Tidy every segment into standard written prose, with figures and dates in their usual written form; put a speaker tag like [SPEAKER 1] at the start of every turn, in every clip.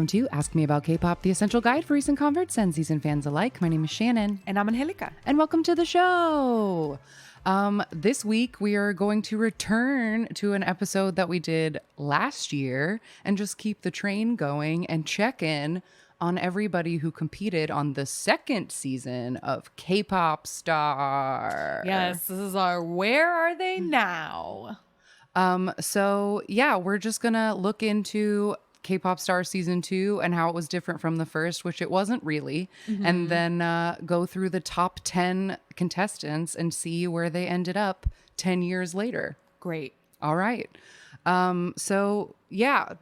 [SPEAKER 1] welcome to Ask Me About K-Pop, the essential guide for recent converts and seasoned fans alike. My name is Shannon.
[SPEAKER 2] And I'm Angelica.
[SPEAKER 1] And welcome to the show. This week, we are going to return to an episode that we did last year and just keep the train going and check in on everybody who competed on the second season of Kpop Star.
[SPEAKER 2] Yes, this is our Where Are They Now?
[SPEAKER 1] We're just going to look into Kpop Star Season 2 and how it was different from the first, which it wasn't really, and then go through the top 10 contestants and see where they ended up 10 years later.
[SPEAKER 2] Great.
[SPEAKER 1] All right.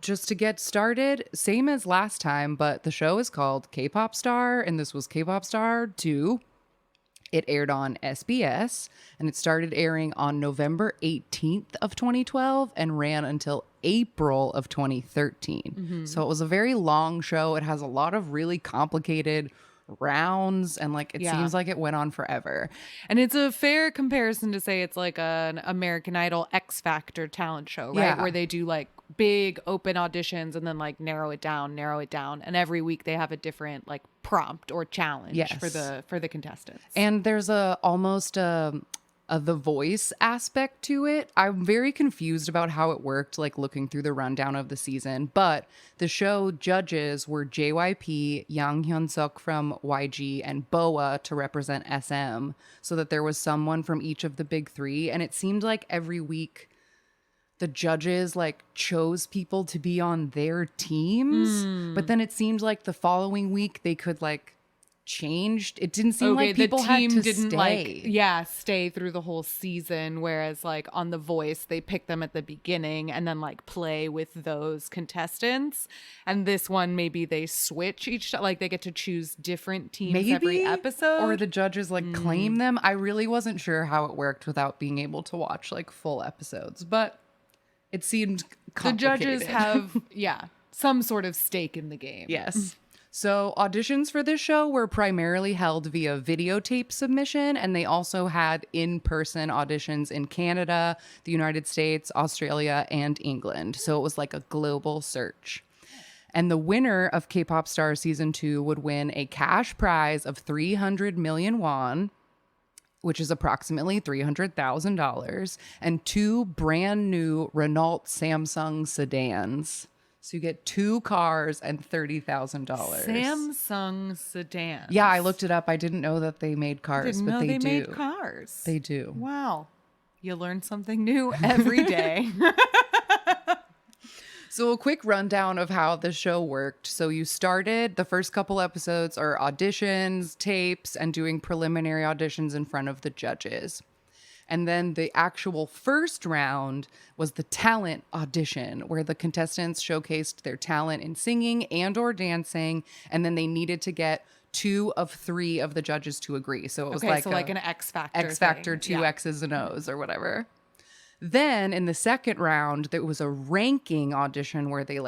[SPEAKER 1] Just to get started, same as last time, but the show is called Kpop Star, and this was Kpop Star 2. It aired on SBS, and it started airing on November 18th of 2012 and ran until April of 2013. So it was a very long show. It has a lot of really complicated rounds, and it seems like it went on forever.
[SPEAKER 2] And it's a fair comparison to say it's like an American Idol X Factor talent show, right?
[SPEAKER 1] Yeah.
[SPEAKER 2] Where they do big open auditions and then narrow it down. And every week they have a different prompt or challenge for the contestants.
[SPEAKER 1] And there's almost a The Voice aspect to it. I'm very confused about how it worked, looking through the rundown of the season. But the show judges were JYP, Yang Hyun-suk from YG, and BoA to represent SM, so that there was someone from each of the big three. And it seemed like every week the judges chose people to be on their teams. But then it seemed like the following week they could changed. It didn't seem like people had to stay.
[SPEAKER 2] Stay through the whole season, whereas on The Voice they pick them at the beginning and then play with those contestants. And this one maybe they switch each they get to choose different teams every episode,
[SPEAKER 1] or the judges claim them. I really wasn't sure how it worked without being able to watch full episodes, but it seemed complicated.
[SPEAKER 2] The judges have some sort of stake in the game.
[SPEAKER 1] Yes. So auditions for this show were primarily held via videotape submission, and they also had in-person auditions in Canada, the United States, Australia, and England. So it was a global search. And the winner of K-Pop Star Season 2 would win a cash prize of 300 million won, which is approximately $300,000, and 2 brand new Renault Samsung sedans. So you get 2 cars and $30,000.
[SPEAKER 2] Samsung sedans.
[SPEAKER 1] Yeah, I looked it up. I didn't know that they made cars, but they do.
[SPEAKER 2] Made cars.
[SPEAKER 1] They do.
[SPEAKER 2] Wow. You learn something new every day.
[SPEAKER 1] So a quick rundown of how the show worked. So you started, the first couple episodes are auditions, tapes, and doing preliminary auditions in front of the judges. And then the actual first round was the talent audition, where the contestants showcased their talent in singing and or dancing, and then they needed to get 2 of 3 of the judges to agree. So it was
[SPEAKER 2] an X Factor.
[SPEAKER 1] X Factor, 2 X's and O's or whatever. Then in the second round, there was a ranking audition where they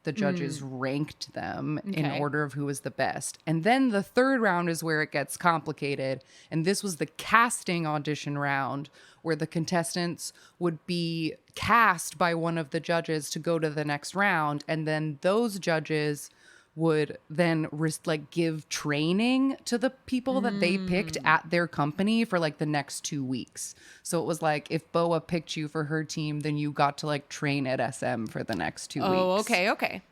[SPEAKER 1] the judges ranked them in order of who was the best. And then the third round is where it gets complicated. And this was the casting audition round, where the contestants would be cast by one of the judges to go to the next round. And then those judges would then give training to the people that they picked at their company for the next 2 weeks. So it was if BoA picked you for her team, then you got to train at SM for the next 2 weeks.
[SPEAKER 2] Oh, okay.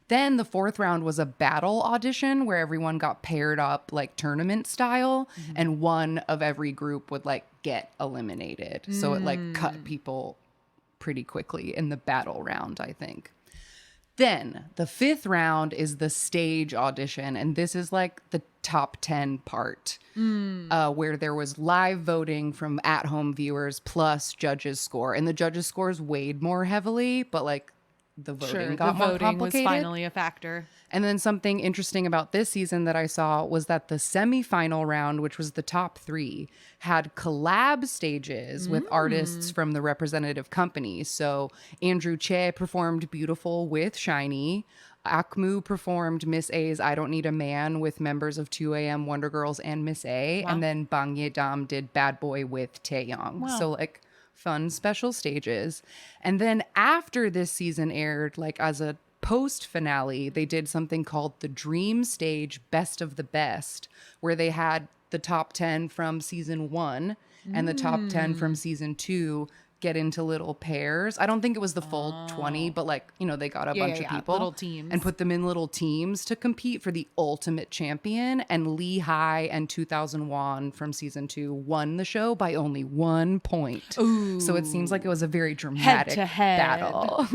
[SPEAKER 1] Then the fourth round was a battle audition where everyone got paired up tournament style, and one of every group would get eliminated. So it cut people pretty quickly in the battle round, I think. Then the fifth round is the stage audition, and this is the top 10 part, where there was live voting from at-home viewers plus judges' score, and the judges' scores weighed more heavily, but the voting got more complicated.
[SPEAKER 2] Was finally a factor.
[SPEAKER 1] And then something interesting about this season that I saw was that the semifinal round, which was the top 3, had collab stages with artists from the representative companies. So Andrew Che performed Beautiful with Shiny. Akmu performed Miss A's I Don't Need a Man with members of 2AM, Wonder Girls, and Miss A. Wow. And then Bang Ye-dam did Bad Boy with Taeyong. Wow. So fun special stages. And then after this season aired, as a post finale, they did something called the Dream Stage Best of the Best, where they had the top 10 from season 1 and the top 10 from season 2 get into little pairs. I don't think it was the full 20, but like, you know, they got a bunch of people
[SPEAKER 2] little teams
[SPEAKER 1] and put them in little teams to compete for the ultimate champion. And Lee High and 2001 from season 2 won the show by only 1 point.
[SPEAKER 2] Ooh.
[SPEAKER 1] So it seems like it was a very dramatic
[SPEAKER 2] Head-to-head
[SPEAKER 1] battle.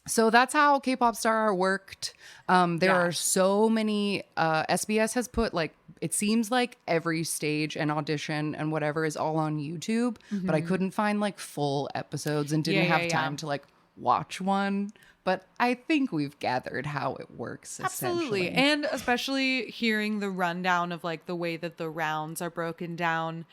[SPEAKER 1] So that's how Kpop Star worked. There are so many, SBS has put like, it seems like every stage and audition and whatever is all on YouTube, but I couldn't find like full episodes and didn't have time to like watch one. But I think we've gathered how it works.
[SPEAKER 2] Absolutely. And especially hearing the rundown of like the way that the rounds are broken down.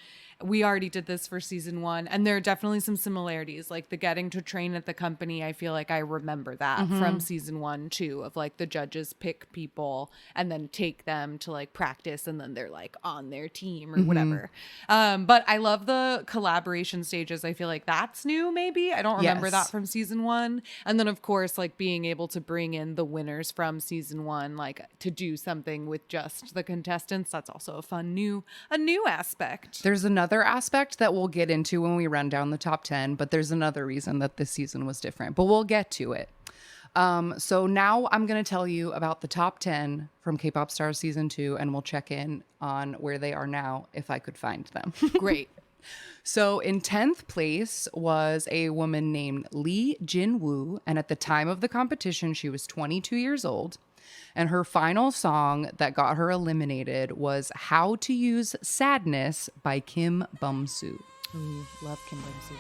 [SPEAKER 2] We already did this for season 1, and there are definitely some similarities, like the getting to train at the company. I feel like I remember that from season 1 too, of like the judges pick people and then take them to like practice, and then they're like on their team or whatever. But I love the collaboration stages. I feel like that's new. Maybe I don't remember that from season 1. And then of course, like being able to bring in the winners from season 1, like to do something with just the contestants. That's also a fun new aspect.
[SPEAKER 1] There's another aspect that we'll get into when we run down the top 10, but there's another reason that this season was different, but we'll get to it. So now I'm going to tell you about the top 10 from Kpop Star season 2, and we'll check in on where they are now if I could find them.
[SPEAKER 2] Great.
[SPEAKER 1] So in 10th place was a woman named Lee Jin-woo, and at the time of the competition, she was 22 years old. And her final song that got her eliminated was How to Use Sadness by Kim Bum-soo.
[SPEAKER 2] Ooh, love Kim Bum-soo.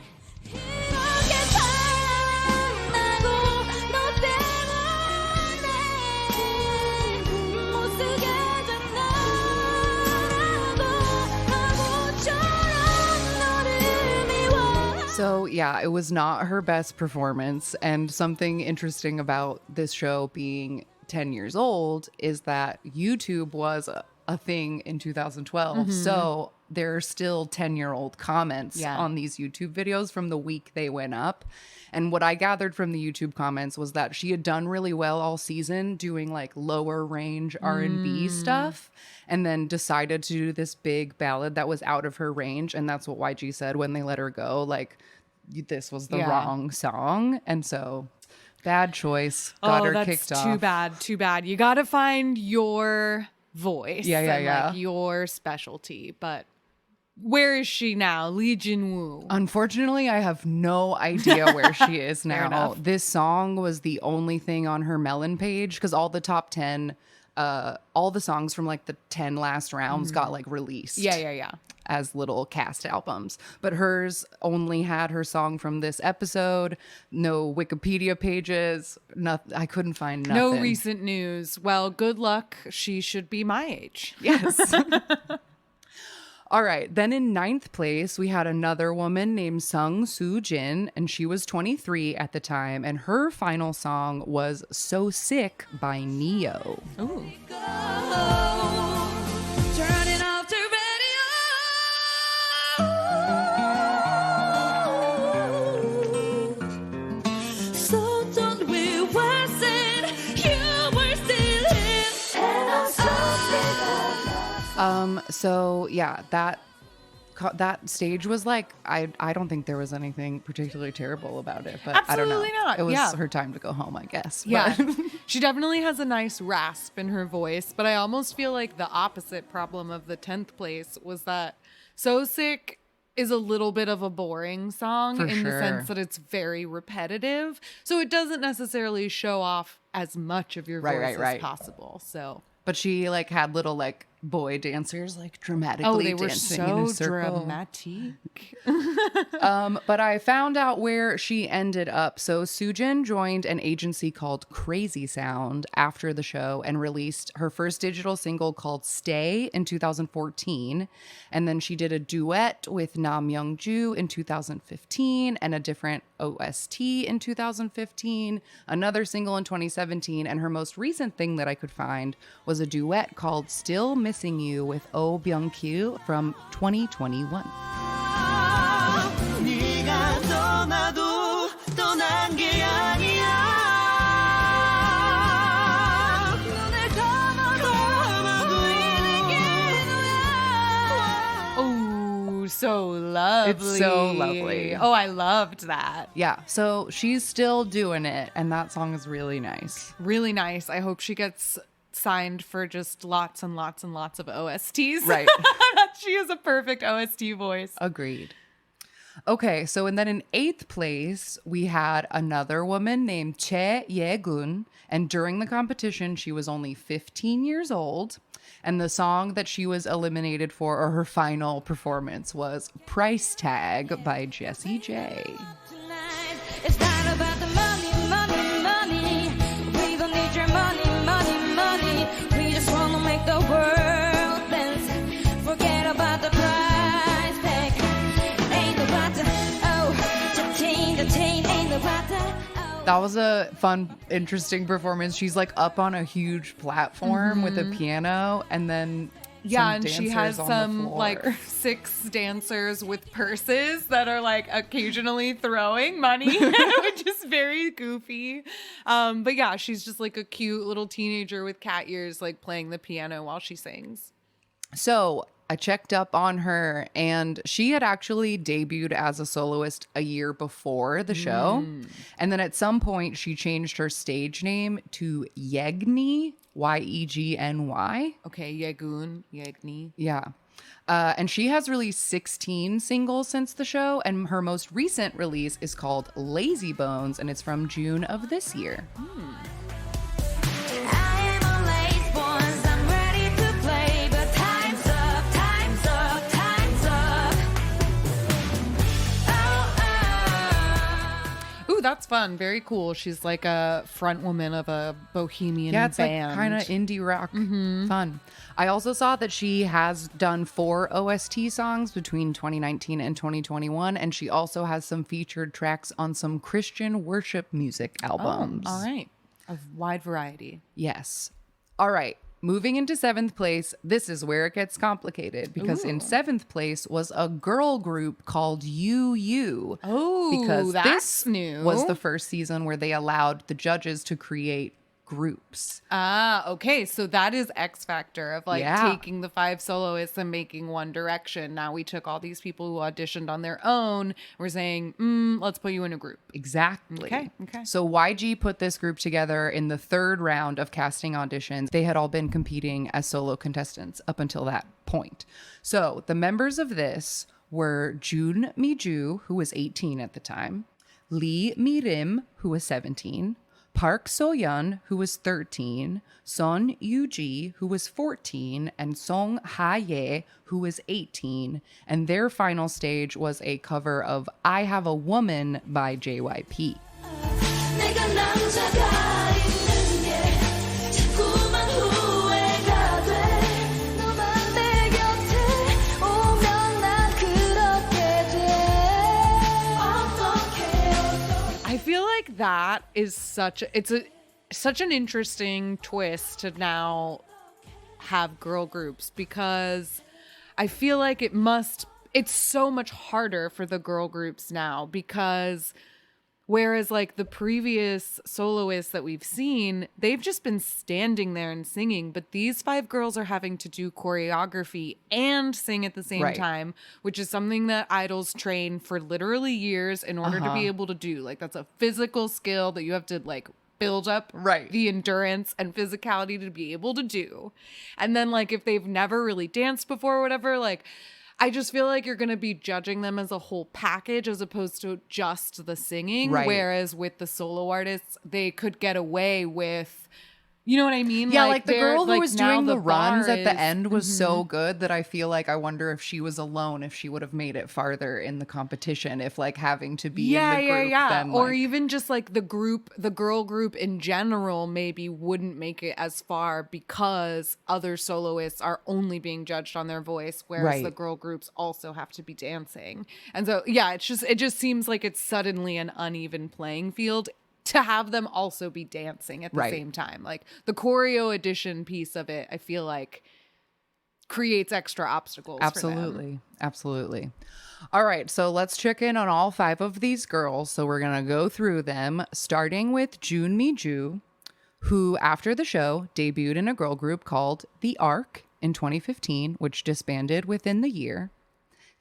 [SPEAKER 1] So yeah, it was not her best performance. And something interesting about this show being 10 years old is that YouTube was a thing in 2012. So there are still 10-year-old comments on these YouTube videos from the week they went up. And what I gathered from the YouTube comments was that she had done really well all season doing like lower range R&B stuff, and then decided to do this big ballad that was out of her range. And that's what YG said when they let her go, like this was the wrong song. And so bad choice. Got her kicked off.
[SPEAKER 2] Too bad. You got to find your voice.
[SPEAKER 1] Like
[SPEAKER 2] your specialty. But where is she now? Lee Jin-woo.
[SPEAKER 1] Unfortunately, I have no idea where she is now. This song was the only thing on her Melon page because all the top 10, all the songs from like the 10 last rounds got like released.
[SPEAKER 2] Yeah.
[SPEAKER 1] As little cast albums, but hers only had her song from this episode. No Wikipedia pages. Nothing. I couldn't find nothing.
[SPEAKER 2] No recent news. Well, good luck. She should be my age.
[SPEAKER 1] Yes. All right. Then in 9th place, we had another woman named Sung Soo-jin, and she was 23 at the time, and her final song was So Sick by Neo.
[SPEAKER 2] Ooh.
[SPEAKER 1] So yeah, that stage was like, I don't think there was anything particularly terrible about it, but
[SPEAKER 2] Absolutely
[SPEAKER 1] I don't know.
[SPEAKER 2] not.
[SPEAKER 1] It was her time to go home, I guess.
[SPEAKER 2] Yeah. She definitely has a nice rasp in her voice, but I almost feel like the opposite problem of the 10th place was that So Sick is a little bit of a boring song the sense that it's very repetitive. So it doesn't necessarily show off as much of your voice as possible. So,
[SPEAKER 1] but she like had little like boy dancers like dramatically
[SPEAKER 2] they were
[SPEAKER 1] dancing in a
[SPEAKER 2] so
[SPEAKER 1] circle.
[SPEAKER 2] dramatic.
[SPEAKER 1] But I found out where she ended up. So Soojin joined an agency called Crazy Sound after the show and released her first digital single called Stay in 2014. And then she did a duet with Nam Young-ju in 2015 and a different OST in 2015, another single in 2017. And her most recent thing that I could find was a duet called Still Missing You with Oh Byung-kyu from 2021.
[SPEAKER 2] so lovely.
[SPEAKER 1] It's so lovely.
[SPEAKER 2] Oh, I loved that.
[SPEAKER 1] Yeah, so she's still doing it, and that song is really nice.
[SPEAKER 2] Really nice. I hope she gets signed for just lots and lots and lots of OSTs.
[SPEAKER 1] Right.
[SPEAKER 2] She has a perfect OST voice.
[SPEAKER 1] Agreed. Okay, so and then in 8th place, we had another woman named Che Ye-gun, and during the competition, she was only 15 years old, and the song that she was eliminated for, or her final performance, was Price Tag by Jessie J.
[SPEAKER 3] It's not about the money, money, money. We don't need your money, money, money. We just want to make the world dance. Forget about the price tag. Ain't about the, oh, the chain, ain't about the, oh.
[SPEAKER 1] That was a fun, interesting performance. She's like up on a huge platform with a piano, and then
[SPEAKER 2] Yeah,
[SPEAKER 1] some
[SPEAKER 2] and she
[SPEAKER 1] dancers
[SPEAKER 2] has
[SPEAKER 1] on the
[SPEAKER 2] some
[SPEAKER 1] floor.
[SPEAKER 2] like 6 dancers with purses that are like occasionally throwing money, which is very goofy. But yeah, she's just like a cute little teenager with cat ears, like playing the piano while she sings.
[SPEAKER 1] So I checked up on her, and she had actually debuted as a soloist a year before the show. And then at some point, she changed her stage name to Yegni, Yegny.
[SPEAKER 2] Okay, Yegni.
[SPEAKER 1] Yeah. And she has released 16 singles since the show, and her most recent release is called Lazy Bones, and it's from June of this year.
[SPEAKER 3] I am a lace bones, I'm ready to play, but time's up, time's up, time's up. Oh,
[SPEAKER 2] Ooh, that's fun. Very cool. She's like a front woman of a bohemian
[SPEAKER 1] Yeah, it's
[SPEAKER 2] band.
[SPEAKER 1] like kind of indie rock fun. I also saw that she has done 4 OST songs between 2019 and 2021, and she also has some featured tracks on some Christian worship music albums.
[SPEAKER 2] All right. A wide variety.
[SPEAKER 1] Yes. All right. Moving into 7th place, this is where it gets complicated because in 7th place was a girl group called UU.
[SPEAKER 2] Oh,
[SPEAKER 1] because
[SPEAKER 2] that's
[SPEAKER 1] this
[SPEAKER 2] new.
[SPEAKER 1] was the first season where they allowed the judges to create groups.
[SPEAKER 2] Ah, okay. So that is X Factor of like
[SPEAKER 1] Yeah.
[SPEAKER 2] taking the 5 soloists and making one direction. Now we took all these people who auditioned on their own. We're saying, let's put you in a group.
[SPEAKER 1] Exactly.
[SPEAKER 2] Okay.
[SPEAKER 1] So YG put this group together in the 3rd round of casting auditions. They had all been competing as solo contestants up until that point. So the members of this were Jun Mi-ju, who was 18 at the time, Lee Mi-rim, who was 17, Park So-yeon, who was 13, Son Yu-ji, who was 14, and Song Ha-ye, who was 18. And their final stage was a cover of I Have a Woman by JYP.
[SPEAKER 3] 내가 남자가 있는 게 자꾸만 후회가 돼. 너만 내 곁에 오면 난 그렇게 돼. 어떡해.
[SPEAKER 2] I feel like that is such an interesting twist to now have girl groups, because I feel like it's so much harder for the girl groups now, because whereas like the previous soloists that we've seen, they've just been standing there and singing, but these 5 girls are having to do choreography and sing at the same
[SPEAKER 1] Right.
[SPEAKER 2] time, which is something that idols train for literally years in order to be able to do. Like that's a physical skill that you have to like build up
[SPEAKER 1] Right.
[SPEAKER 2] the endurance and physicality to be able to do. And then like if they've never really danced before or whatever, like I just feel like you're going to be judging them as a whole package as opposed to just the singing.
[SPEAKER 1] Right.
[SPEAKER 2] Whereas with the solo artists, they could get away with, you know what I mean?
[SPEAKER 1] Yeah, like the
[SPEAKER 2] they're-
[SPEAKER 1] girl who
[SPEAKER 2] like,
[SPEAKER 1] was
[SPEAKER 2] now
[SPEAKER 1] doing the runs
[SPEAKER 2] bar
[SPEAKER 1] at the
[SPEAKER 2] is-
[SPEAKER 1] end was so good that I feel like I wonder if she was alone, if she would have made it farther in the competition, if like having to be in the group. Then,
[SPEAKER 2] or
[SPEAKER 1] like-
[SPEAKER 2] even just like the girl group in general maybe wouldn't make it as far because other soloists are only being judged on their voice, whereas
[SPEAKER 1] Right.
[SPEAKER 2] the girl groups also have to be dancing. And so yeah, it just seems like it's suddenly an uneven playing field to have them also be dancing at the
[SPEAKER 1] Right.
[SPEAKER 2] same time. Like the choreo edition piece of it, I feel like creates extra obstacles. For them.
[SPEAKER 1] Absolutely. Absolutely. All right. So let's check in on all 5 of these girls. So we're going to go through them, starting with Jun Mi-ju, who after the show debuted in a girl group called The Ark in 2015, which disbanded within the year.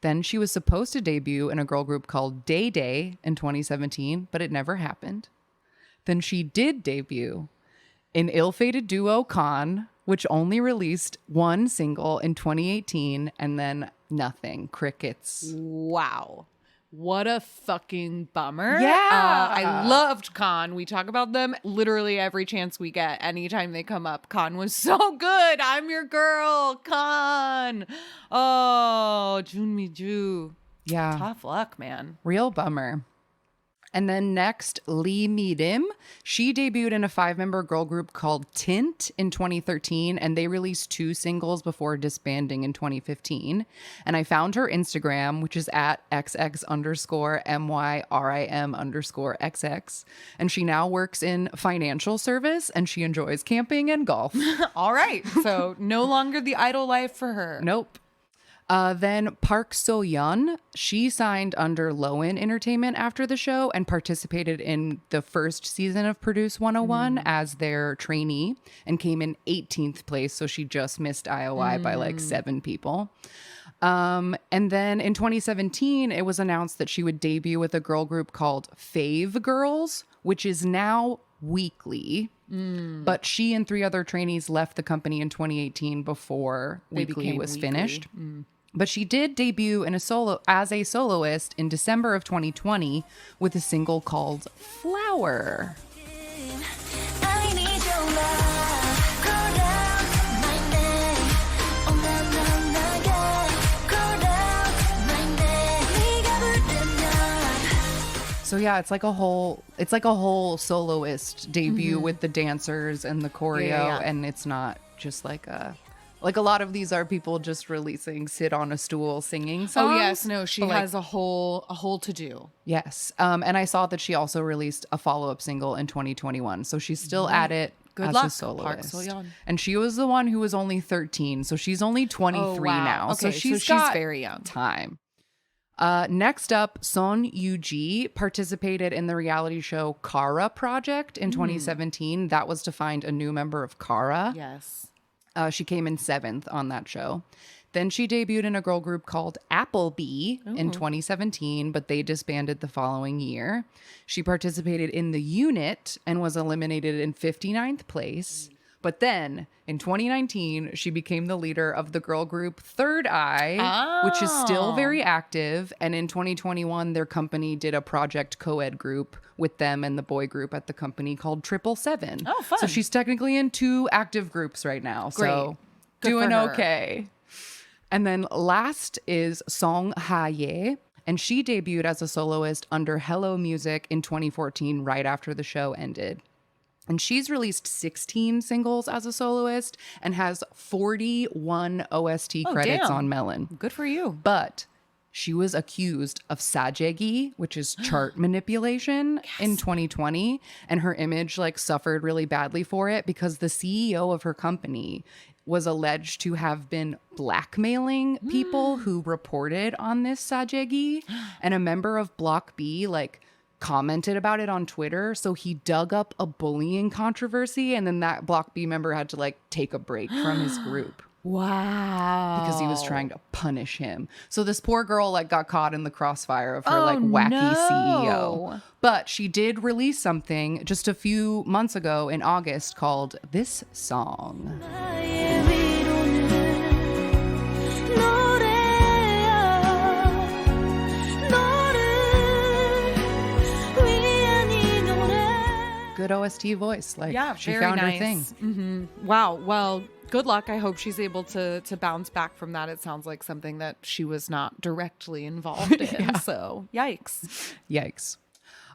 [SPEAKER 1] Then she was supposed to debut in a girl group called Day Day in 2017, but it never happened. Then she did debut in ill-fated duo Khan, which only released one single in 2018, and then nothing. Crickets.
[SPEAKER 2] Wow. What a fucking bummer.
[SPEAKER 1] Yeah.
[SPEAKER 2] I loved Khan. We talk about them literally every chance we get. Anytime they come up, Khan was so good. I'm your girl, Khan. Oh, Junmi Ju.
[SPEAKER 1] Yeah.
[SPEAKER 2] Tough luck, man.
[SPEAKER 1] Real bummer. And then next, Lee Mi-rim. She debuted in a 5-member girl group called Tint in 2013, and they released 2 singles before disbanding in 2015. And I found her Instagram, which is at XX_MYRIM_XX. And she now works in financial service, and she enjoys camping and golf.
[SPEAKER 2] All right. So no longer the idol life for her.
[SPEAKER 1] Nope. Then Park So-yeon, she signed under Lowen Entertainment after the show and participated in the first season of Produce 101 as their trainee and came in 18th place. So she just missed IOI by like 7 people. And then in 2017, it was announced that she would debut with a girl group called Fave Girls, which is now Weekly. But she and 3 other trainees left the company in 2018 before Weekly was finished. But she did debut in as a soloist in December of 2020 with a single called Flower.
[SPEAKER 3] I need your love. Call out my name. Oh na na na yeah. Call out my name. 네가 부르면.
[SPEAKER 1] So yeah, it's like a whole soloist debut with the dancers and the choreo,
[SPEAKER 2] Yeah.
[SPEAKER 1] and it's not just like a lot of these are people just releasing sit on a stool singing songs.
[SPEAKER 2] Oh, yes. No, she
[SPEAKER 1] but, like,
[SPEAKER 2] has a whole to do.
[SPEAKER 1] Yes. And I saw that she also released a follow-up single in 2021. So she's still at it
[SPEAKER 2] Good
[SPEAKER 1] as
[SPEAKER 2] luck,
[SPEAKER 1] a soloist.
[SPEAKER 2] Park So-yeon.
[SPEAKER 1] And she was the one who was only 13. So she's only 23 now.
[SPEAKER 2] Okay,
[SPEAKER 1] so she's got
[SPEAKER 2] very young.
[SPEAKER 1] time. Next up, Son Yu-ji participated in the reality show Kara Project in 2017. That was to find a new member of Kara.
[SPEAKER 2] Yes.
[SPEAKER 1] She came in 7th on that show. Then she debuted in a girl group called Applebee in 2017, but they disbanded the following year. She participated in The Unit and was eliminated in 59th place. But then in 2019, she became the leader of the girl group Third Eye, which is still very active. And in 2021, their company did a project co-ed group with them and the boy group at the company called 777.
[SPEAKER 2] Oh, fun.
[SPEAKER 1] So she's technically in 2 active groups right now.
[SPEAKER 2] Great.
[SPEAKER 1] So
[SPEAKER 2] Good
[SPEAKER 1] doing
[SPEAKER 2] for her.
[SPEAKER 1] okay. And then last is Song Ha-ye. And she debuted as a soloist under Hello Music in 2014, right after the show ended. And she's released 16 singles as a soloist and has 41 OST credits
[SPEAKER 2] damn.
[SPEAKER 1] on Melon.
[SPEAKER 2] Good for you.
[SPEAKER 1] But she was accused of sajegi, which is chart manipulation, in 2020. And her image suffered really badly for it because the CEO of her company was alleged to have been blackmailing people who reported on this sajegi. And a member of Block B, commented about it on Twitter. So he dug up a bullying controversy, and then that Block B member had to take a break from his group
[SPEAKER 2] Wow.
[SPEAKER 1] because he was trying to punish him. So this poor girl got caught in the crossfire of her wacky CEO. But she did release something just a few months ago in August called This Song.
[SPEAKER 3] 나의 위로는 노래야. 너를 위한 이 노래.
[SPEAKER 1] Good OST voice.
[SPEAKER 2] Yeah,
[SPEAKER 1] she
[SPEAKER 2] very
[SPEAKER 1] found
[SPEAKER 2] nice.
[SPEAKER 1] her thing.
[SPEAKER 2] Wow. Well, good luck. I hope she's able to bounce back from that. It sounds like something that she was not directly involved in. So, yikes.
[SPEAKER 1] Yikes.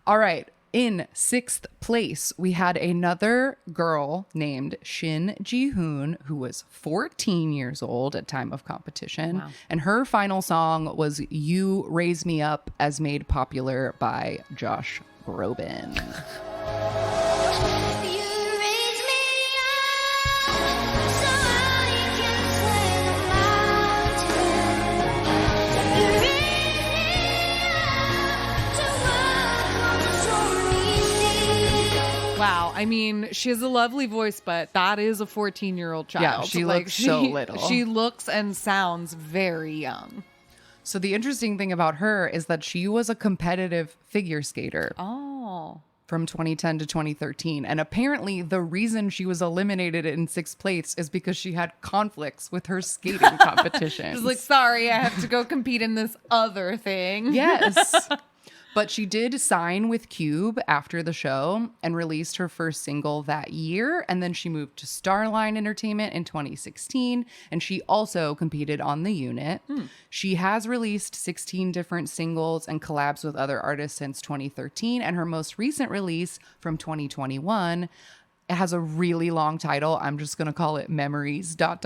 [SPEAKER 1] All right. In 6th place, we had another girl named Shin Ji-hoon, who was 14 years old at time of competition.
[SPEAKER 2] Wow.
[SPEAKER 1] And her final song was You Raise Me Up, as made popular by Josh Groban.
[SPEAKER 3] You raise me up so I can climb a mountain. You raise me up to walk on the stormy sea.
[SPEAKER 2] Wow. I mean, she has a lovely voice, but that is a 14-year-old child.
[SPEAKER 1] Yeah, she looks so little.
[SPEAKER 2] She looks and sounds very young.
[SPEAKER 1] So the interesting thing about her is that she was a competitive figure skater.
[SPEAKER 2] Oh.
[SPEAKER 1] From 2010 to 2013. And apparently the reason she was eliminated in 6th place is because she had conflicts with her skating competition.
[SPEAKER 2] She's like, sorry, I have to go compete in this other thing.
[SPEAKER 1] Yes. But she did sign with Cube after the show and released her first single that year. And then she moved to Starline Entertainment in 2016. And she also competed on the unit. She has released 16 different singles and collabs with other artists since 2013. And her most recent release from 2021, it has a really long title. I'm just going to call it Memories ...
[SPEAKER 2] Fair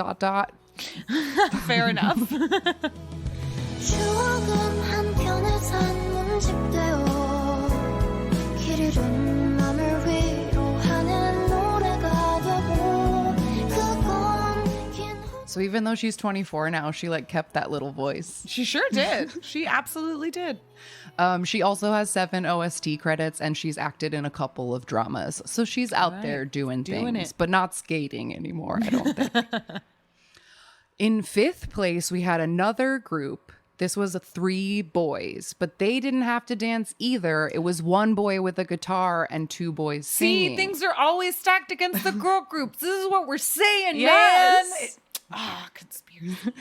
[SPEAKER 2] enough.
[SPEAKER 3] 추억은 한편에 산문집되어 길 잃은 맘을 위로하는 노래가 되고 그건 긴
[SPEAKER 1] So even though she's 24 now, she like kept that little voice.
[SPEAKER 2] She sure did. She absolutely did.
[SPEAKER 1] She also has 7 OST credits and she's acted in a couple of dramas. So she's out there doing things, but not skating anymore, I don't think. In 5th place, we had another group. This was 3 boys, but they didn't have to dance either. It was 1 boy with a guitar and 2 boys singing.
[SPEAKER 2] See, things are always stacked against the girl groups. This is what we're saying,
[SPEAKER 1] Yes.
[SPEAKER 2] man. Conspiracy.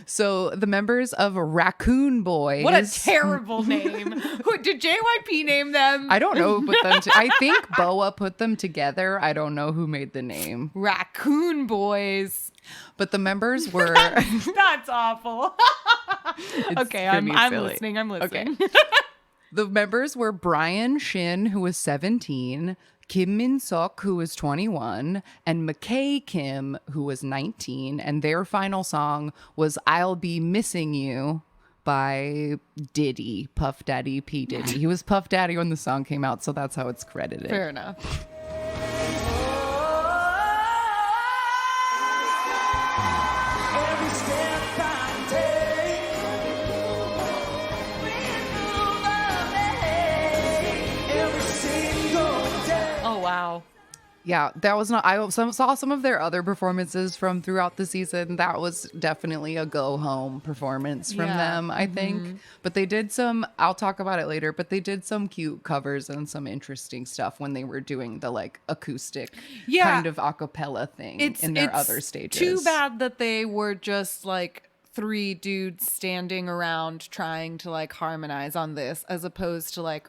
[SPEAKER 1] So the members of Raccoon Boys.
[SPEAKER 2] What a terrible name. Who did JYP name them?
[SPEAKER 1] I don't know who put them I think BoA put them together. I don't know who made the name.
[SPEAKER 2] Raccoon Boys.
[SPEAKER 1] But the members were
[SPEAKER 2] That's awful. Okay, I'm
[SPEAKER 1] silly.
[SPEAKER 2] listening. I'm listening.
[SPEAKER 1] Okay. The members were Brian Shin, who was 17, Kim Min Sok, who was 21, and McKay Kim, who was 19. And their final song was I'll Be Missing You by Diddy, Puff Daddy, P. Diddy. He was Puff Daddy when the song came out, so that's how it's credited.
[SPEAKER 2] Fair enough. Oh, wow.
[SPEAKER 1] Yeah, that was not. I saw some of their other performances from throughout the season. That was definitely a go home performance from them, I think. But they did some. I'll talk about it later. But they did some cute covers and some interesting stuff when they were doing the like acoustic kind of a cappella thing in their other stages.
[SPEAKER 2] Too bad that they were just like 3 dudes standing around trying to like harmonize on this, as opposed to like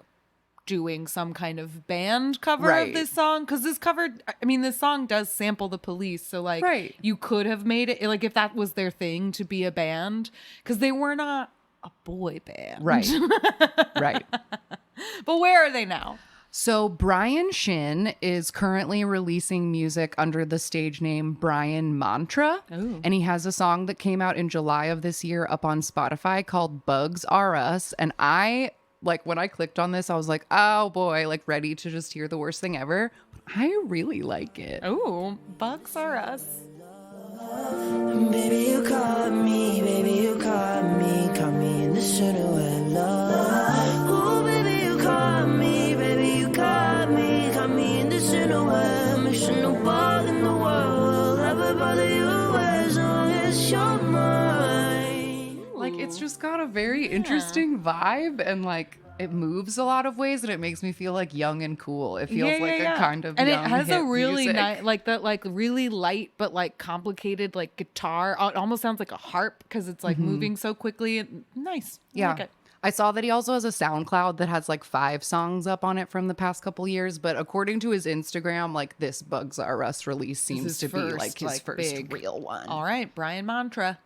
[SPEAKER 2] doing some kind of band cover of this song, because this song does sample The Police, so like you could have made it like if that was their thing to be a band, because they were not a boy band,
[SPEAKER 1] right.
[SPEAKER 2] But where are they now?
[SPEAKER 1] So Brian Shin is currently releasing music under the stage name Brian Mantra.
[SPEAKER 2] Ooh.
[SPEAKER 1] And he has a song that came out in July of this year up on Spotify called Bugs R Us. And like when I clicked on this, I was like, oh boy, like ready to just hear the worst thing ever. I really like it.
[SPEAKER 2] Oh, Bugs R Us.
[SPEAKER 4] Baby, you caught me, caught me in the silhouette love. Oh, baby, you caught me, caught me in the silhouette. Mission no bug in the world, never bother you as long as you're mine.
[SPEAKER 1] Like, it's just got a very interesting vibe, and like it moves a lot of ways, and it makes me feel like young and cool. It feels like a kind of
[SPEAKER 2] and
[SPEAKER 1] young,
[SPEAKER 2] it has
[SPEAKER 1] hip
[SPEAKER 2] a really
[SPEAKER 1] music.
[SPEAKER 2] nice, like that, like really light but like complicated like guitar. It almost sounds like a harp because it's like moving so quickly. And nice. I like it.
[SPEAKER 1] I saw that he also has a SoundCloud that has like 5 songs up on it from the past couple years, but according to his Instagram, like this Bugs R Us release seems to be like his first
[SPEAKER 2] big
[SPEAKER 1] real one.
[SPEAKER 2] All right, Brian Mantra.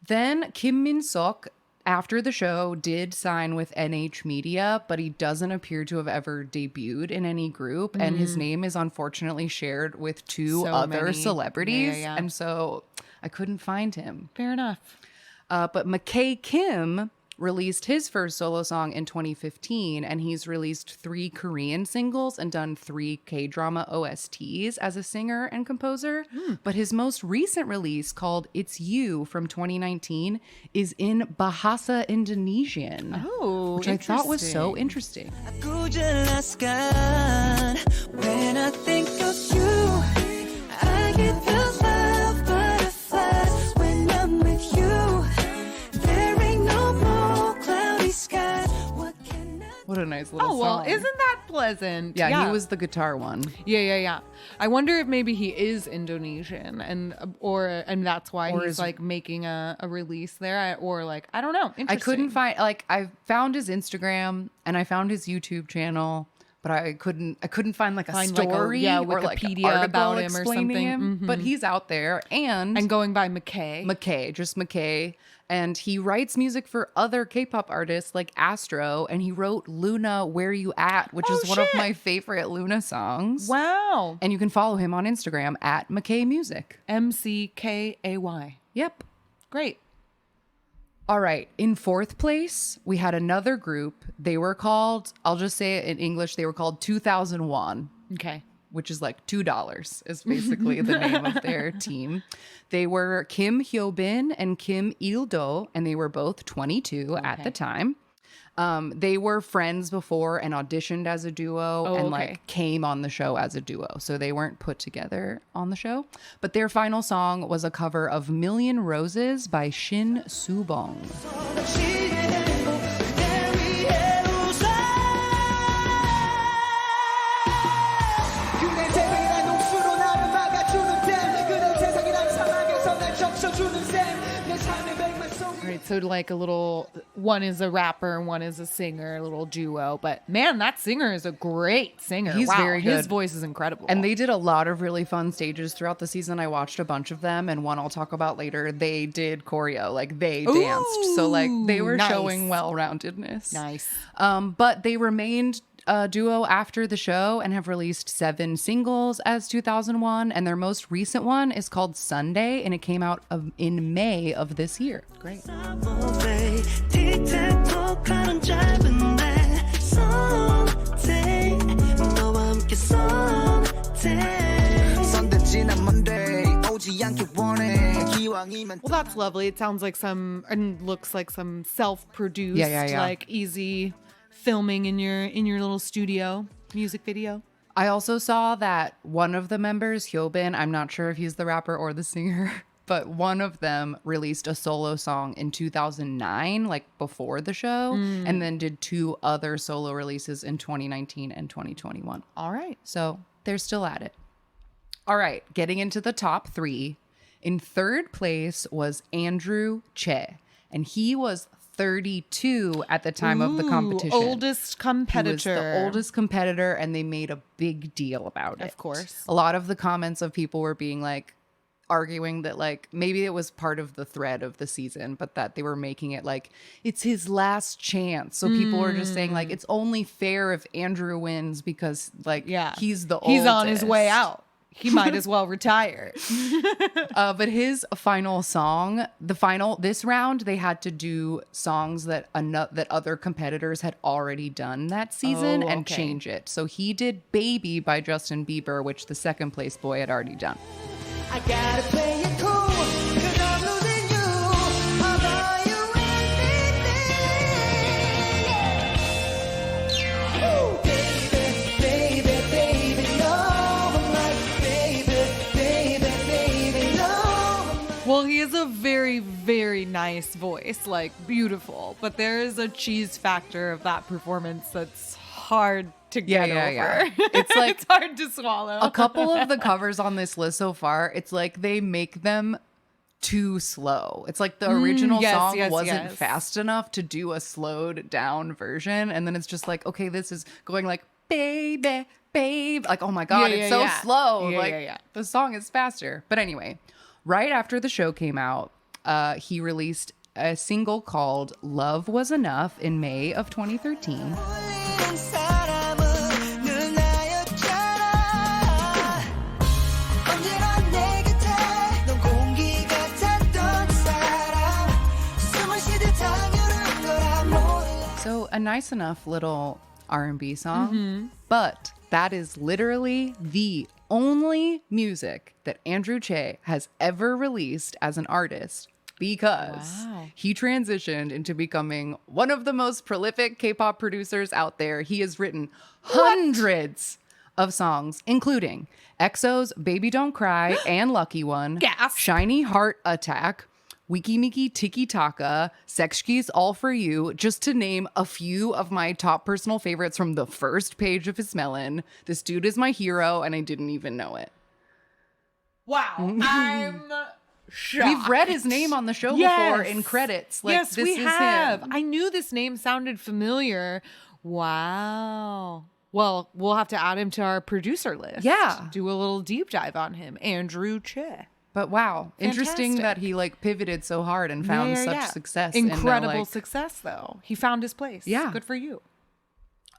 [SPEAKER 1] Then Kim Min Sok, after the show, did sign with NH Media, but he doesn't appear to have ever debuted in any group. And his name is unfortunately shared with 2 other celebrities. And so I couldn't find him.
[SPEAKER 2] Fair enough.
[SPEAKER 1] But McKay Kim released his first solo song in 2015, and he's released 3 Korean singles and done 3 K-drama OSTs as a singer and composer. But his most recent release, called It's You from 2019, is in Bahasa Indonesian.
[SPEAKER 2] Oh,
[SPEAKER 1] which I thought was so interesting.
[SPEAKER 4] Aku jelaskan when I think of you, I get the love butterflies when I'm with you. There ain't no
[SPEAKER 2] nice little
[SPEAKER 1] Oh,
[SPEAKER 2] song.
[SPEAKER 1] well,
[SPEAKER 2] Isn't that pleasant?
[SPEAKER 1] Yeah, he was the guitar one.
[SPEAKER 2] Yeah. I wonder if maybe he is Indonesian and that's why
[SPEAKER 1] Or
[SPEAKER 2] he's
[SPEAKER 1] is-
[SPEAKER 2] like making a release there, or like I don't know.
[SPEAKER 1] I
[SPEAKER 2] Interesting.
[SPEAKER 1] couldn't find, like, I found his Instagram and I found his YouTube channel, but I couldn't find like a
[SPEAKER 2] Find, like, a-
[SPEAKER 1] story
[SPEAKER 2] yeah,
[SPEAKER 1] or like an
[SPEAKER 2] Wikipedia
[SPEAKER 1] article
[SPEAKER 2] about him or
[SPEAKER 1] explaining
[SPEAKER 2] something.
[SPEAKER 1] him. But he's out there and
[SPEAKER 2] going by McKay.
[SPEAKER 1] just McKay. And he writes music for other K-pop artists like Astro, and he wrote Luna Where You At, which is one of my favorite Luna songs.
[SPEAKER 2] Wow.
[SPEAKER 1] And you can follow him on Instagram at McKay Music.
[SPEAKER 2] MCKAY.
[SPEAKER 1] Yep.
[SPEAKER 2] Great.
[SPEAKER 1] All right. In fourth place, we had another group. They were called, I'll just say it in English, they were called 2001.
[SPEAKER 2] Okay.
[SPEAKER 1] Which is like $2 is basically the name of their team. They were Kim Hyobin and Kim Il-do, and they were both 22 at the time. They were friends before and auditioned as a duo and like came on the show as a duo. So they weren't put together on the show. But their final song was a cover of Million Roses by Shin Subong.
[SPEAKER 2] Right, so like a little, one is a rapper and one is a singer, a little duo. But man, that singer is a great singer.
[SPEAKER 1] He's
[SPEAKER 2] wow,
[SPEAKER 1] very
[SPEAKER 2] his
[SPEAKER 1] good.
[SPEAKER 2] voice is incredible.
[SPEAKER 1] And they did a lot of really fun stages throughout the season. I watched a bunch of them, and one I'll talk about later. They did choreo, like they danced. So like they were
[SPEAKER 2] nice.
[SPEAKER 1] showing well-roundedness.
[SPEAKER 2] Nice.
[SPEAKER 1] But they remained a duo after the show and have released 7 singles as 2001. And their most recent one is called Sunday, and it came out in May of this year.
[SPEAKER 2] Great. Well, that's lovely. It sounds like and looks like some self-produced,
[SPEAKER 1] Yeah.
[SPEAKER 2] like easy filming in your little studio music video.
[SPEAKER 1] I also saw that one of the members, Hyobin, I'm not sure if he's the rapper or the singer, but one of them released a solo song in 2009, like before the show, and then did 2 other solo releases in 2019 and 2021.
[SPEAKER 2] All right.
[SPEAKER 1] So they're still at it. All right, getting into the top 3. In third place was Andrew Che, and he was 32 at the time of the competition.
[SPEAKER 2] Oldest competitor.
[SPEAKER 1] He was the oldest competitor, and they made a big deal about it.
[SPEAKER 2] Of course.
[SPEAKER 1] A lot of the comments of people were being like, arguing that like maybe it was part of the thread of the season, but that they were making it like it's his last chance. So people were just saying like it's only fair if Andrew wins because like he's the oldest.
[SPEAKER 2] He's on his way out. He might as well retire.
[SPEAKER 1] But his final song, this round, they had to do songs that other competitors had already done that season and change it. So he did Baby by Justin Bieber, which the second place boy had already done.
[SPEAKER 4] I gotta play it cool, 'cause I'm losing you. I'll buy you anything. Ooh, baby, no. I'm like, baby, no.
[SPEAKER 2] Well, he has a very, very nice voice, like beautiful. But there is a cheese factor of that performance that's hard to get over.
[SPEAKER 1] Yeah. It's like
[SPEAKER 2] it's hard to swallow.
[SPEAKER 1] A couple of the covers on this list so far, it's like they make them too slow. It's like the original song wasn't fast enough to do a slowed down version. And then it's just like, okay, this is going like, baby, like, oh my God, it's so slow. The song is faster. But anyway, right after the show came out, he released a single called Love Was Enough in May of 2013. So a nice enough little R&B song, but that is literally the only music that Andrew Che has ever released as an artist because he transitioned into becoming one of the most prolific K-pop producers out there. He has written hundreds of songs, including EXO's Baby Don't Cry and Lucky One,
[SPEAKER 2] Gasp.
[SPEAKER 1] Shiny Heart Attack, Wiki Miki Tiki Taka, Sekshki's All For You, just to name a few of my top personal favorites from the first page of his melon. This dude is my hero, and I didn't even know it.
[SPEAKER 2] Wow. I'm shocked.
[SPEAKER 1] We've read his name on the show before in credits. Like,
[SPEAKER 2] yes,
[SPEAKER 1] this
[SPEAKER 2] we
[SPEAKER 1] is
[SPEAKER 2] have.
[SPEAKER 1] him.
[SPEAKER 2] I knew this name sounded familiar. Wow. Well, we'll have to add him to our producer list.
[SPEAKER 1] Yeah.
[SPEAKER 2] Do a little deep dive on him. Andrew Che.
[SPEAKER 1] But wow, interesting
[SPEAKER 2] Fantastic.
[SPEAKER 1] that he like pivoted so hard and found such success.
[SPEAKER 2] Incredible
[SPEAKER 1] in the,
[SPEAKER 2] success, though. He found his place.
[SPEAKER 1] Yeah.
[SPEAKER 2] Good for you.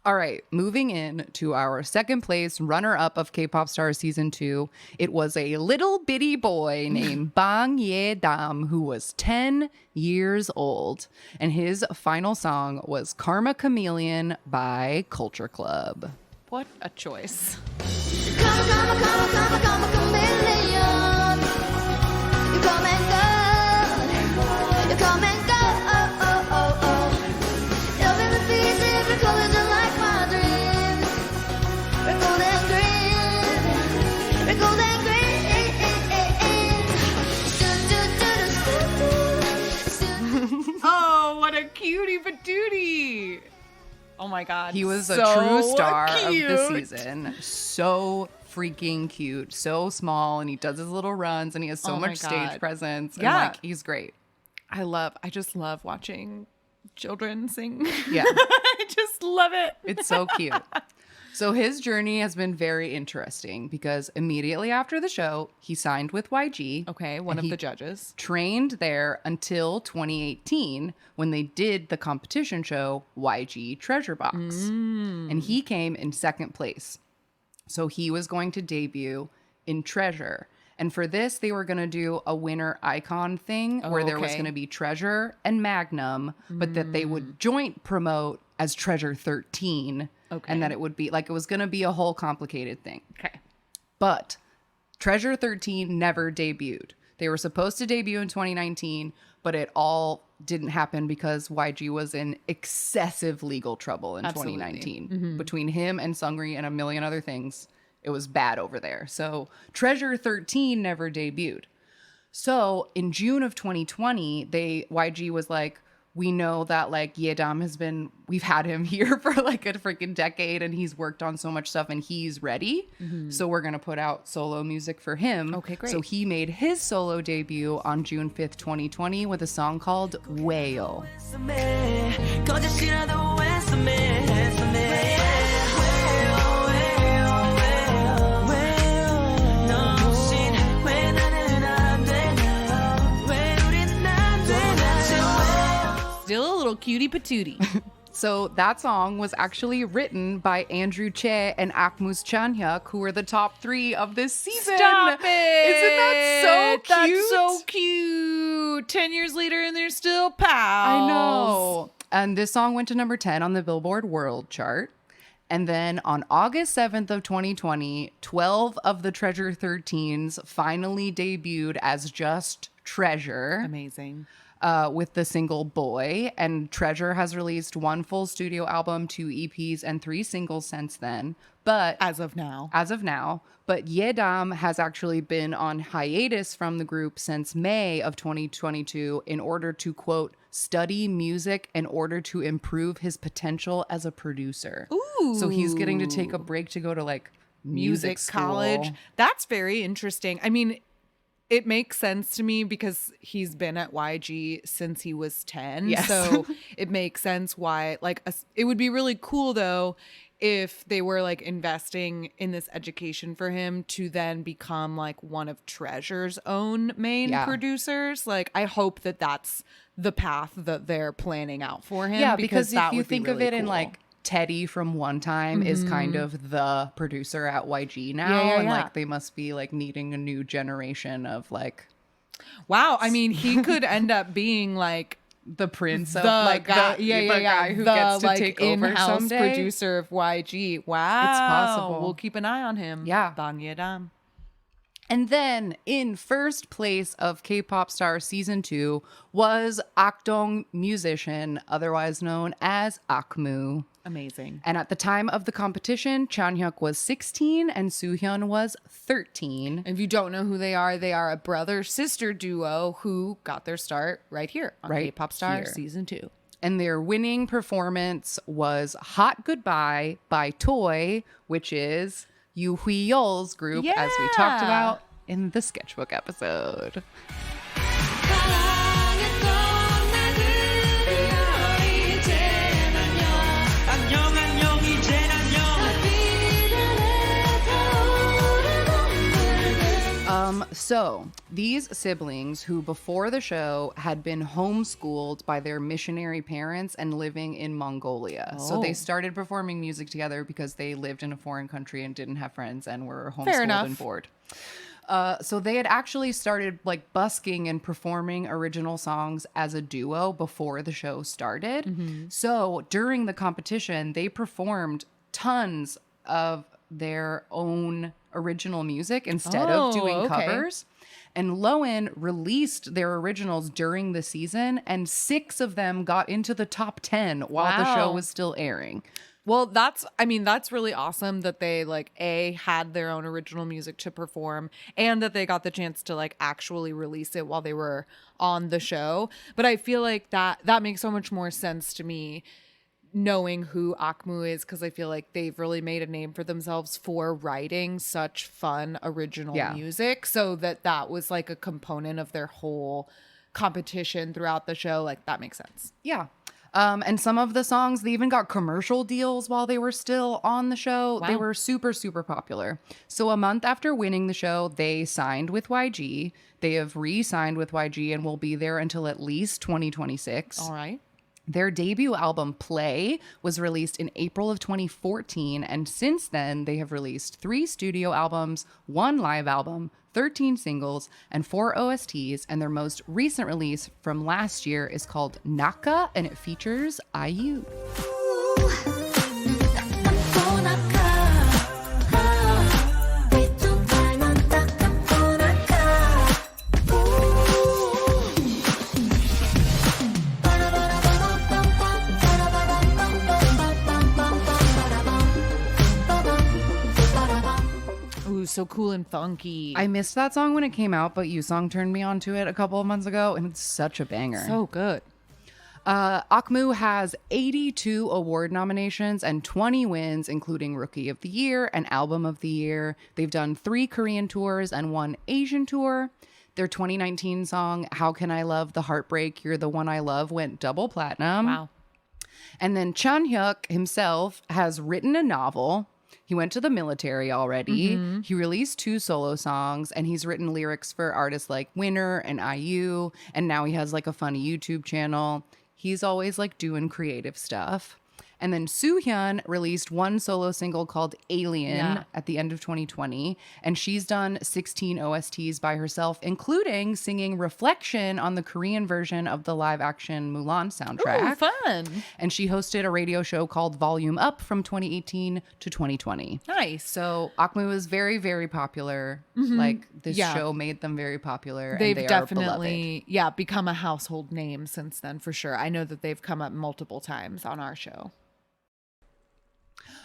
[SPEAKER 1] All right, moving in to our second place runner-up of K-Pop Star Season 2. It was a little bitty boy named Bang Ye-dam who was 10 years old. And his final song was Karma Chameleon by Culture Club.
[SPEAKER 2] What a choice.
[SPEAKER 3] Come, come, come, come, come, chameleon. You come and go. You come and go. Oh, oh, oh, oh. Your favorite favorite colors are like my dreams. Red, gold, and green. Red, gold, and green.
[SPEAKER 2] Oh, what a cutie patootie. Oh my God.
[SPEAKER 1] He was a
[SPEAKER 2] so
[SPEAKER 1] true star
[SPEAKER 2] cute.
[SPEAKER 1] of the season. So freaking cute, so small, and he does his little runs, and he has so
[SPEAKER 2] Oh my
[SPEAKER 1] much stage
[SPEAKER 2] God.
[SPEAKER 1] presence. And
[SPEAKER 2] Yeah.
[SPEAKER 1] like, he's great.
[SPEAKER 2] I just love watching children sing.
[SPEAKER 1] Yeah.
[SPEAKER 2] I just love it.
[SPEAKER 1] It's so cute. So his journey has been very interesting because immediately after the show, he signed with YG.
[SPEAKER 2] Okay, one
[SPEAKER 1] and
[SPEAKER 2] of
[SPEAKER 1] he
[SPEAKER 2] the judges.
[SPEAKER 1] trained there until 2018 when they did the competition show YG Treasure Box. And he came in second place. So he was going to debut in Treasure. And for this, they were going to do a winner icon thing where there was
[SPEAKER 2] okay.
[SPEAKER 1] going to be Treasure and Magnum, but that they would joint promote as Treasure 13.
[SPEAKER 2] Okay.
[SPEAKER 1] And that it would be like, it was going to be a whole complicated thing.
[SPEAKER 2] Okay.
[SPEAKER 1] But Treasure 13 never debuted. They were supposed to debut in 2019, but it all didn't happen because YG was in excessive legal trouble in
[SPEAKER 2] Absolutely.
[SPEAKER 1] 2019. Between him and Seungri and a million other things, it was bad over there. So Treasure 13 never debuted. So in June of 2020, YG was like, we know that like Yedam we've had him here for like a freaking decade and he's worked on so much stuff and he's ready. So we're going to put out solo music for him.
[SPEAKER 2] Okay, great.
[SPEAKER 1] So he made his solo debut on June 5th, 2020 with a song called Whale.
[SPEAKER 2] Still a little cutie patootie.
[SPEAKER 1] So that song was actually written by Andrew Che and Akmus Chanhyuk, who were the top 3 of this season.
[SPEAKER 2] Stop it!
[SPEAKER 1] Isn't that so cute?
[SPEAKER 2] That's so cute. 10 years later and they're still pals.
[SPEAKER 1] I know. And this song went to number 10 on the Billboard World Chart. And then on August 7th of 2020, 12 of the Treasure 13s finally debuted as just Treasure.
[SPEAKER 2] Amazing.
[SPEAKER 1] With the single Boy. And Treasure has released 1 full studio album, 2 EPs, and 3 singles since then. But
[SPEAKER 2] As of now.
[SPEAKER 1] But Yedam has actually been on hiatus from the group since May of 2022 in order to, quote, study music in order to improve his potential as a producer.
[SPEAKER 2] Ooh.
[SPEAKER 1] So he's getting to take a break to go to like music school.
[SPEAKER 2] college. That's very interesting. I mean, it makes sense to me because he's been at YG since he was 10.
[SPEAKER 1] Yes.
[SPEAKER 2] So it makes sense why, like, it would be really cool though if they were like investing in this education for him to then become like one of Treasure's own main producers. Like, I hope that that's the path that they're planning out for him.
[SPEAKER 1] Yeah, because
[SPEAKER 2] that
[SPEAKER 1] if you
[SPEAKER 2] would be
[SPEAKER 1] think of
[SPEAKER 2] really
[SPEAKER 1] it in
[SPEAKER 2] cool.
[SPEAKER 1] like Teddy from One Time is kind of the producer at YG now.
[SPEAKER 2] Yeah,
[SPEAKER 1] and
[SPEAKER 2] yeah.
[SPEAKER 1] like they must be like needing a new generation of like
[SPEAKER 2] wow, I mean, he could end up being like
[SPEAKER 1] the prince of
[SPEAKER 2] the
[SPEAKER 1] like
[SPEAKER 2] guy,
[SPEAKER 1] the guy who
[SPEAKER 2] the,
[SPEAKER 1] gets to
[SPEAKER 2] like,
[SPEAKER 1] take over
[SPEAKER 2] in-house
[SPEAKER 1] someday.
[SPEAKER 2] producer of YG. Wow,
[SPEAKER 1] It's possible.
[SPEAKER 2] We'll keep an eye on him.
[SPEAKER 1] Yeah.
[SPEAKER 2] Bang Yedam.
[SPEAKER 1] And then in first place of K-Pop Star Season 2 was Akdong musician, otherwise known as Akmu.
[SPEAKER 2] Amazing.
[SPEAKER 1] And at the time of the competition, Chanhyuk was 16 and Soohyun was 13.
[SPEAKER 2] And if you don't know who they are a brother-sister duo who got their start right here on
[SPEAKER 1] Right
[SPEAKER 2] Kpop Star
[SPEAKER 1] here.
[SPEAKER 2] Season 2.
[SPEAKER 1] And their winning performance was Hot Goodbye by Toy, which is Yoo Hui-yeol's group, as we talked about in the sketchbook episode. So these siblings who before the show had been homeschooled by their missionary parents and living in Mongolia. So they started performing music together because they lived in a foreign country and didn't have friends and were homeschooled and bored. So they had actually started like busking and performing original songs as a duo before the show started. So during the competition, they performed tons of their own original music instead of doing covers. And Loen released their originals during the season, and 6 of them got into the top 10 while the show was still airing.
[SPEAKER 2] Well, that's really awesome that they like had their own original music to perform and that they got the chance to like actually release it while they were on the show. But I feel like that makes so much more sense to me knowing who Akmu is, because I feel like they've really made a name for themselves for writing such fun original music, so that was like a component of their whole competition throughout the show. Like that makes sense.
[SPEAKER 1] Yeah. And some of the songs, they even got commercial deals while they were still on the show. Wow. They were super, super popular. So a month after winning the show, they signed with YG. They have re-signed with YG and will be there until at least 2026.
[SPEAKER 2] All right.
[SPEAKER 1] Their debut album, Play, was released in April of 2014, and since then, they have released 3 studio albums, 1 live album, 13 singles, and 4 OSTs, and their most recent release from last year is called Naka, and it features IU.
[SPEAKER 2] So cool and funky.
[SPEAKER 1] I missed that song when it came out, but Yusong turned me on to it a couple of months ago, and it's such a banger.
[SPEAKER 2] So good.
[SPEAKER 1] Akmu has 82 award nominations and 20 wins, including Rookie of the Year and Album of the Year. They've done 3 Korean tours and 1 Asian tour. Their 2019 song, How Can I Love the Heartbreak, You're the One I Love, went double platinum.
[SPEAKER 2] Wow.
[SPEAKER 1] And then Chanhyuk himself has written a novel. He went to the military already. Mm-hmm. He released 2 solo songs, and he's written lyrics for artists like Winner and IU. And now he has like a funny YouTube channel. He's always like doing creative stuff. And then Soohyun released 1 solo single called Alien at the end of 2020. And she's done 16 OSTs by herself, including singing Reflection on the Korean version of the live action Mulan soundtrack.
[SPEAKER 2] Ooh, fun.
[SPEAKER 1] And she hosted a radio show called Volume Up from 2018 to 2020.
[SPEAKER 2] Nice.
[SPEAKER 1] So Akmu was very, very popular. Mm-hmm. Like this show made them very popular.
[SPEAKER 2] They've
[SPEAKER 1] and they
[SPEAKER 2] definitely, become a household name since then, for sure. I know that they've come up multiple times on our show.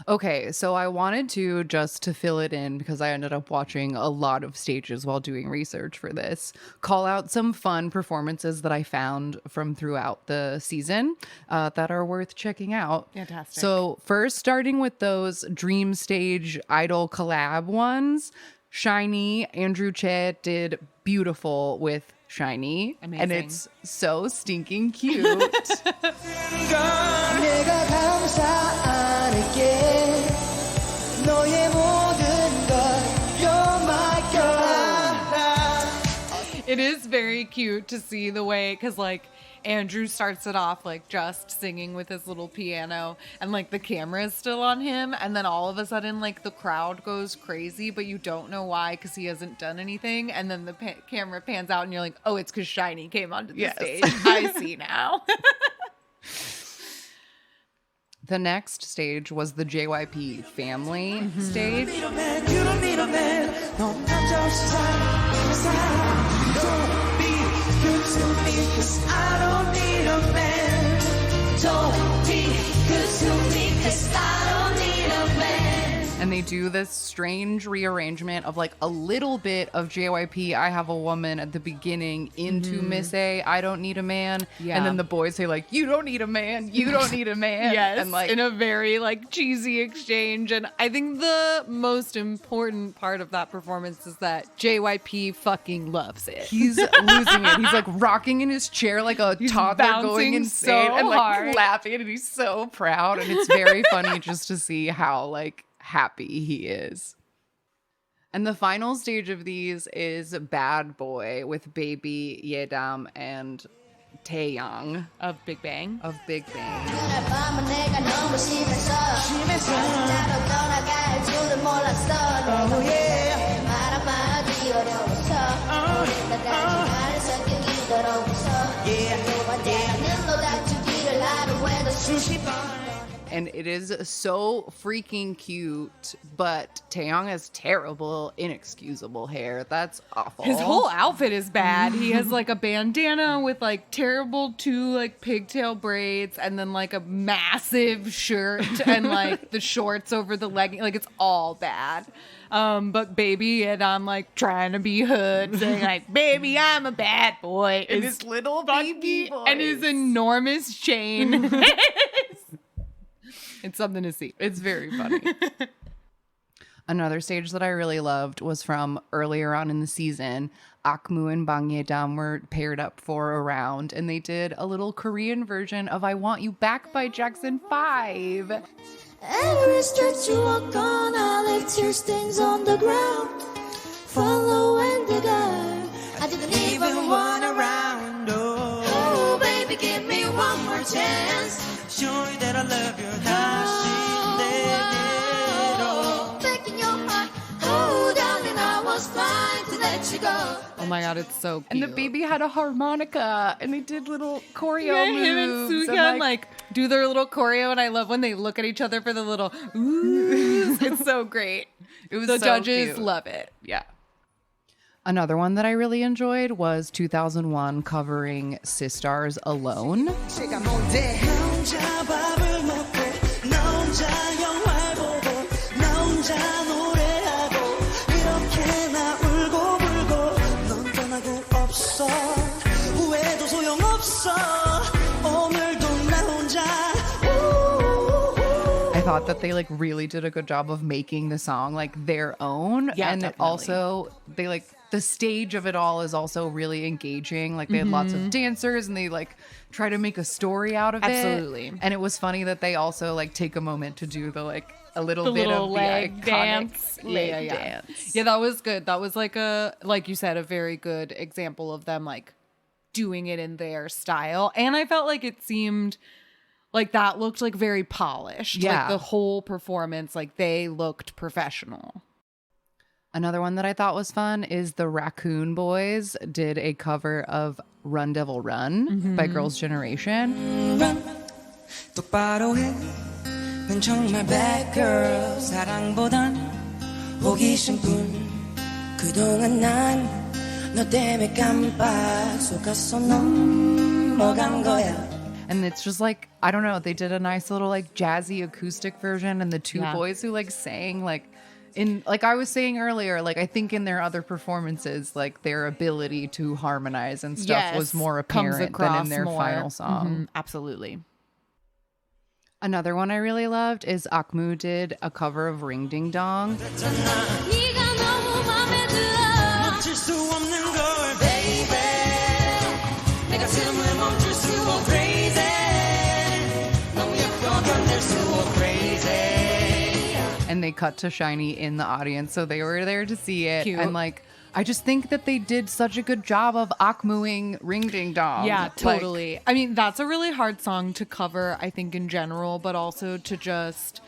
[SPEAKER 1] Okay, so I wanted to, just to fill it in, because I ended up watching a lot of stages while doing research for this, call out some fun performances that I found from throughout the season that are worth checking out.
[SPEAKER 2] Fantastic.
[SPEAKER 1] So first, starting with those Dream Stage Idol collab ones, Shiny, Andrew Che did Beautiful with Shiny.
[SPEAKER 2] Amazing.
[SPEAKER 1] And it's so stinking cute.
[SPEAKER 2] It is very cute to see the way, because like Andrew starts it off like just singing with his little piano, and like the camera is still on him, and then all of a sudden like the crowd goes crazy, but you don't know why because he hasn't done anything, and then the camera pans out and you're like, oh, it's because Shiny came onto the stage. I see now.
[SPEAKER 1] The next stage was the JYP family stage.
[SPEAKER 4] You don't need a man. No, don't be good to me, 'cause I don't need a man. Don't be good to me, 'cause
[SPEAKER 1] And they do this strange rearrangement of like a little bit of JYP I Have a Woman at the beginning into Miss A, I Don't Need a Man.
[SPEAKER 2] Yeah.
[SPEAKER 1] And then the boys say like, you don't need a man, you don't need a man.
[SPEAKER 2] Yes,
[SPEAKER 1] and like
[SPEAKER 2] in a very like cheesy exchange. And I think the most important part of that performance is that JYP fucking loves it.
[SPEAKER 1] he's losing it. He's like rocking in his chair like a toddler going
[SPEAKER 2] bouncing
[SPEAKER 1] insane
[SPEAKER 2] so
[SPEAKER 1] and like
[SPEAKER 2] hard.
[SPEAKER 1] laughing, and he's so proud. And it's very funny just to see how like happy he is. And the final stage of these is Bad Boy with Baby, Yedam, and Taeyang
[SPEAKER 2] Of Big Bang.
[SPEAKER 1] of Big Bang.
[SPEAKER 3] 그날 밤은 내가 너무 심했어 나도 떠나갈 줄은 몰랐어 말 한마디 어려웠어 우리나까지 말을 성격이 더러워서 너와 나는 너 다투기를 하루에도 수십 번
[SPEAKER 1] And it is so freaking cute, but Taeyang has terrible, inexcusable hair. That's awful.
[SPEAKER 2] His whole outfit is bad. He has like a bandana with like terrible two like pigtail braids and then like a massive shirt and like the shorts over the legging. Like it's all bad. But baby, and I'm like trying to be hood, saying like, baby, I'm a bad boy.
[SPEAKER 1] And
[SPEAKER 2] Is
[SPEAKER 1] his little baby voice.
[SPEAKER 2] and his enormous chain. It's something to see.
[SPEAKER 1] It's very funny. Another stage that I really loved was from earlier on in the season. Akmu and Bang Ye-dam were paired up for a round, and they did a little Korean version of I Want You Back by Jackson 5.
[SPEAKER 3] Every stretch you walk on, I leave tear stains on the ground. Following the guy, I didn't even want around. Oh, baby, give me one more chance.
[SPEAKER 4] Show you that I love you.
[SPEAKER 3] Oh, back in your heart. Oh, darling, I was fine to let you go.
[SPEAKER 2] Oh my god, it's so cute.
[SPEAKER 1] And the baby had a harmonica, and they did little choreo moves.
[SPEAKER 2] Him and Suga like do their little choreo, and I love when they look at each other for the little ooh. It's so great.
[SPEAKER 1] It was
[SPEAKER 2] The
[SPEAKER 1] so
[SPEAKER 2] judges
[SPEAKER 1] cute.
[SPEAKER 2] love it.
[SPEAKER 1] Yeah. Another one that I really enjoyed was 2001 covering Sistar's Alone.
[SPEAKER 4] 나 혼자 밥을 먹고 나 혼자 영화를 보고 나 혼자 노래하고 이렇게 나 울고 불고 넌 떠나고 없어 후회도 소용없어 오늘도 나 혼자
[SPEAKER 1] I thought that they like really did a good job of making the song like their own.
[SPEAKER 2] Yeah,
[SPEAKER 1] and
[SPEAKER 2] definitely.
[SPEAKER 1] also they like the stage of it all is also really engaging. Like they had lots of dancers and they like try to make a story out of
[SPEAKER 2] Absolutely.
[SPEAKER 1] it. And it was funny that they also like take a moment to do the like a little
[SPEAKER 2] The
[SPEAKER 1] bit
[SPEAKER 2] little
[SPEAKER 1] of
[SPEAKER 2] leg
[SPEAKER 1] the iconic
[SPEAKER 2] dance.
[SPEAKER 1] leg dance.
[SPEAKER 2] Yeah, that was good. That was like like you said, a very good example of them like doing it in their style. And I felt like it seemed like that looked like very polished.
[SPEAKER 1] Yeah.
[SPEAKER 2] Like the whole performance, like they looked professional.
[SPEAKER 1] Another one that I thought was fun is the Raccoon Boys did a cover of Run Devil Run by Girls' Generation.
[SPEAKER 4] 똑바로 해. 넌 정말 bad girl. 사랑보단 호기심뿐. 그동안 난 너 때문에 깜빡 속았어 넘어간 거야.
[SPEAKER 1] And it's just like, I don't know, they did a nice little like jazzy acoustic version, and the two
[SPEAKER 2] Yeah.
[SPEAKER 1] boys who like sang like in like I was saying earlier, like I think in their other performances, like their ability to harmonize and stuff was more
[SPEAKER 2] comes
[SPEAKER 1] apparent than in
[SPEAKER 2] across
[SPEAKER 1] their
[SPEAKER 2] more.
[SPEAKER 1] final song.
[SPEAKER 2] Mhm, absolutely.
[SPEAKER 1] Another one I really loved is Akmu did a cover of Ring Ding Dong.
[SPEAKER 3] 네가 너무 맘에 들어.
[SPEAKER 4] 멈출 수 없는 걸 baby 내 가슴을 멈출 수 없어 crazy 너무 예뻐 견딜 수 없어 crazy
[SPEAKER 1] And they cut to Shiny in the audience, so they were there to see it.
[SPEAKER 2] Cute.
[SPEAKER 1] And like I just think that they did such a good job of Akmuing Ring Ding Dong.
[SPEAKER 2] Yeah,
[SPEAKER 1] Like,
[SPEAKER 2] totally. I mean, that's a really hard song to cover, I think, in general, but also to just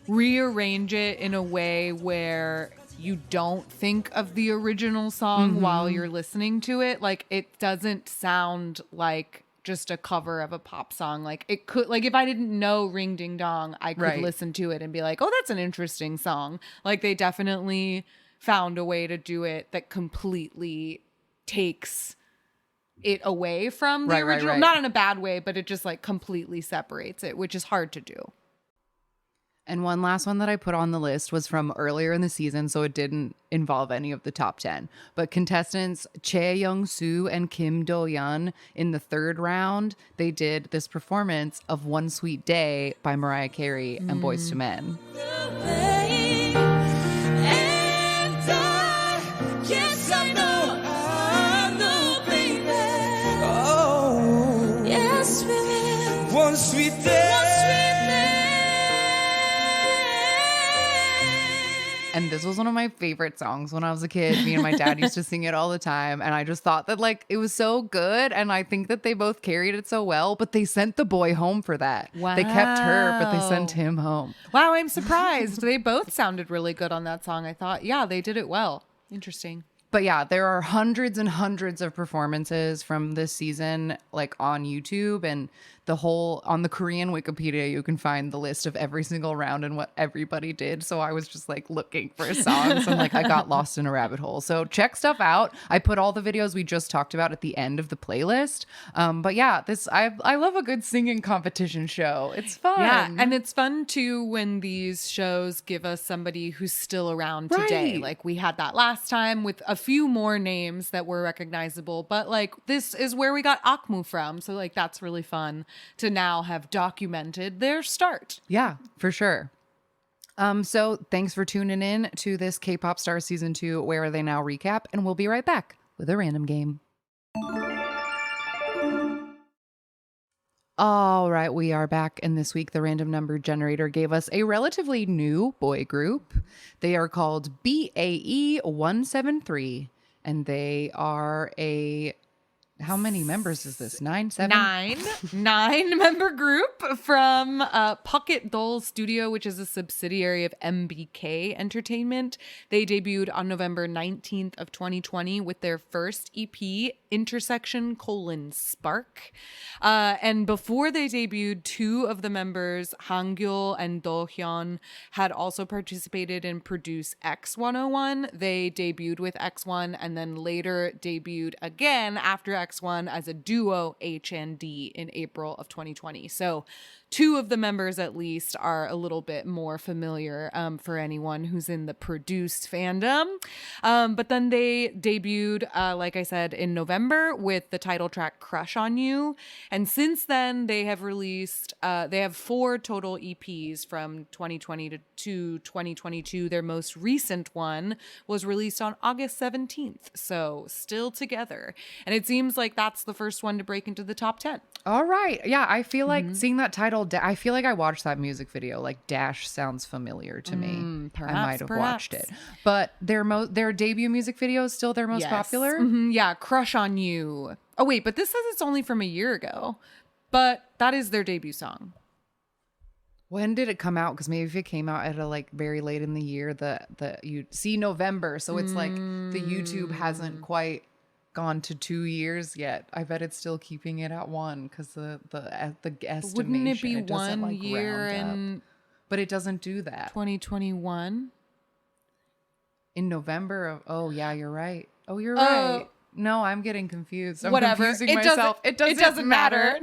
[SPEAKER 2] rearrange it in a way where you don't think of the original song while you're listening to it. Like, it doesn't sound like just a cover of a pop song. Like, it could, like, if I didn't know Ring Ding Dong, I could
[SPEAKER 1] Right.
[SPEAKER 2] listen to it and be like, oh, that's an interesting song. Like, they definitely found a way to do it that completely takes it away from the
[SPEAKER 1] Right, right,
[SPEAKER 2] original.
[SPEAKER 1] right.
[SPEAKER 2] Not in a bad way, but it just like completely separates it, which is hard to do.
[SPEAKER 1] And one last one that I put on the list was from earlier in the season, so it didn't involve any of the top 10. But contestants Chae Young-soo and Kim Do-yeon in the third round, they did this performance of One Sweet Day by Mariah Carey and Boyz II Men.
[SPEAKER 4] One sweet day.
[SPEAKER 1] And this was one of my favorite songs when I was a kid. Me and my dad used to sing it all the time. And I just thought that like it was so good. And I think that they both carried it so well, but they sent the boy home for that.
[SPEAKER 2] Wow.
[SPEAKER 1] They kept her, but they sent him home.
[SPEAKER 2] Wow, I'm surprised. They both sounded really good on that song. I thought, yeah, they did it well. Interesting.
[SPEAKER 1] But yeah, there are hundreds and hundreds of performances from this season, like on YouTube, and on the Korean Wikipedia, you can find the list of every single round and what everybody did. So I was just like looking for songs and like I got lost in a rabbit hole. So check stuff out. I put all the videos we just talked about at the end of the playlist. But yeah, I love a good singing competition show. It's fun.
[SPEAKER 2] Yeah, and it's fun too when these shows give us somebody who's still around today.
[SPEAKER 1] Right.
[SPEAKER 2] Like we had that last time with a few more names that were recognizable, but like this is where we got Akmu from. So like that's really fun to now have documented their start.
[SPEAKER 1] Yeah, for sure. So thanks for tuning in to this K-Pop Star Season 2 Where Are They Now recap, and we'll be right back with a random game. All right, we are back, and this week the random number generator gave us a relatively new boy group. They are called BAE 173, and they are how many members is this? 9, 7?
[SPEAKER 2] Nine member group from Pocket Doll Studio, which is a subsidiary of MBK Entertainment. They debuted on November 19th of 2020 with their first EP, Intersection:*Spark. And before they debuted, two of the members, Hangyul and Do-hyun, had also participated in Produce X101. They debuted with X1 and then later debuted again after X1 as a duo HND in April of 2020. So two of the members at least are a little bit more familiar for anyone who's in the produced fandom. But then they debuted, like I said, in November with the title track Crush on You. And since then, they have released, they have 4 total EPs from 2020 to 2022. Their most recent one was released on August 17th. So still together. And it seems like that's the first one to break into the top 10.
[SPEAKER 1] All right. Yeah, I feel like seeing that title, I feel like I watched that music video. Like Dash sounds familiar to me.
[SPEAKER 2] Perhaps,
[SPEAKER 1] I might have watched it. But their debut music video is still their most popular?
[SPEAKER 2] Yeah, Crush on You. Oh, wait, but this says it's only from a year ago. But that is their debut song.
[SPEAKER 1] When did it come out? Because maybe if it came out at a like very late in the year, you see November. So it's like the YouTube hasn't quite gone to 2 years yet. I bet it's still keeping it at 1 because the estimation.
[SPEAKER 2] Wouldn't it be
[SPEAKER 1] doesn't,
[SPEAKER 2] 1
[SPEAKER 1] like,
[SPEAKER 2] year
[SPEAKER 1] round up.
[SPEAKER 2] in
[SPEAKER 1] But it doesn't do that.
[SPEAKER 2] 2021?
[SPEAKER 1] In November of yeah, you're right. Oh, you're right. No, I'm getting confused. I'm
[SPEAKER 2] Whatever.
[SPEAKER 1] confusing myself. It doesn't matter.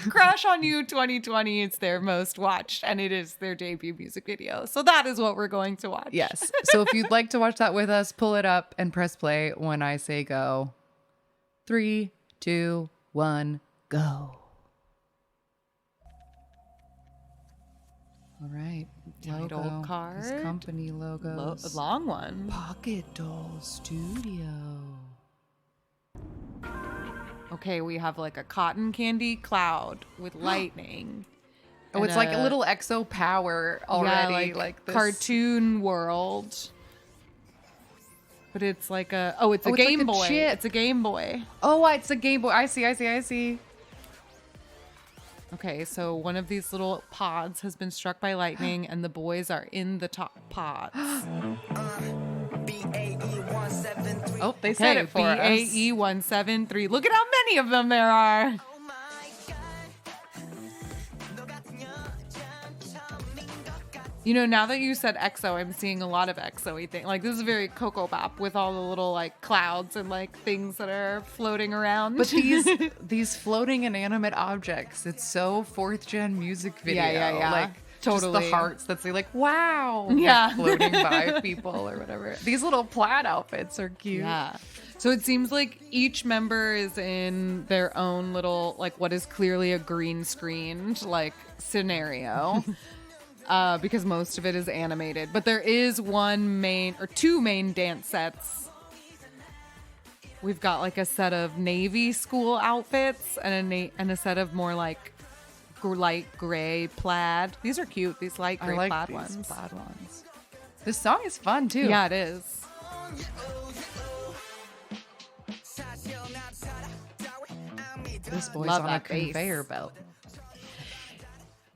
[SPEAKER 2] Crash on You 2020 is their most watched, and it is their debut music video. So that is what we're going to watch.
[SPEAKER 1] Yes. So if you'd like to watch that with us, pull it up and press play when I say go. 3, 2, 1, go. All right.
[SPEAKER 2] Title
[SPEAKER 1] Logo.
[SPEAKER 2] card.
[SPEAKER 1] This company logos.
[SPEAKER 2] Long one.
[SPEAKER 1] Pocket Doll Studio.
[SPEAKER 2] Okay, we have like a cotton candy cloud with lightning.
[SPEAKER 1] Oh, it's like a little EXO power already.
[SPEAKER 2] Yeah,
[SPEAKER 1] like this.
[SPEAKER 2] cartoon world. But it's like it's a Game Boy. It's a Game Boy.
[SPEAKER 1] Oh, it's a Game Boy. I see.
[SPEAKER 2] Okay, so one of these little pods has been struck by lightning and the boys are in the top pods.
[SPEAKER 1] Oh, they said it for us.
[SPEAKER 2] BAE 173. Look at how many of them there are. You know, now that you said EXO, I'm seeing a lot of EXO-y thing. Like, this is very Coco Pop with all the little, like, clouds and, like, things that are floating around.
[SPEAKER 1] But these floating inanimate objects, it's so fourth gen music video.
[SPEAKER 2] Yeah.
[SPEAKER 1] Like,
[SPEAKER 2] Totally.
[SPEAKER 1] Just the hearts that say, like, wow.
[SPEAKER 2] Yeah.
[SPEAKER 1] Like, floating by people or whatever. These little plaid outfits are cute.
[SPEAKER 2] Yeah. So it seems like each member is in their own little, like, what is clearly a green screened, like, scenario. Because most of it is animated. But there is two main dance sets. We've got like a set of navy school outfits and a set of more like light gray plaid. These are cute. These light gray plaid ones.
[SPEAKER 1] This song is fun too.
[SPEAKER 2] Yeah, it is.
[SPEAKER 1] This boy's
[SPEAKER 2] Love
[SPEAKER 1] on a
[SPEAKER 2] that bass.
[SPEAKER 1] conveyor belt.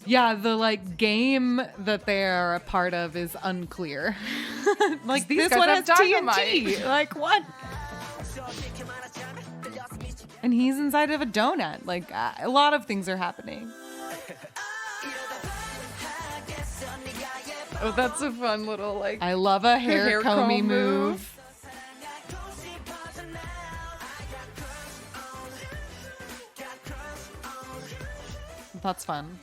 [SPEAKER 2] Yeah, the like game that they're a part of is unclear. Like
[SPEAKER 1] These
[SPEAKER 2] this
[SPEAKER 1] guys
[SPEAKER 2] one
[SPEAKER 1] have
[SPEAKER 2] has
[SPEAKER 1] dynamite.
[SPEAKER 2] TNT. Like what? And he's inside of a donut. Like a lot of things are happening.
[SPEAKER 1] Oh, that's a fun little like.
[SPEAKER 2] I love a hair
[SPEAKER 1] comb
[SPEAKER 2] comey move. That's fun.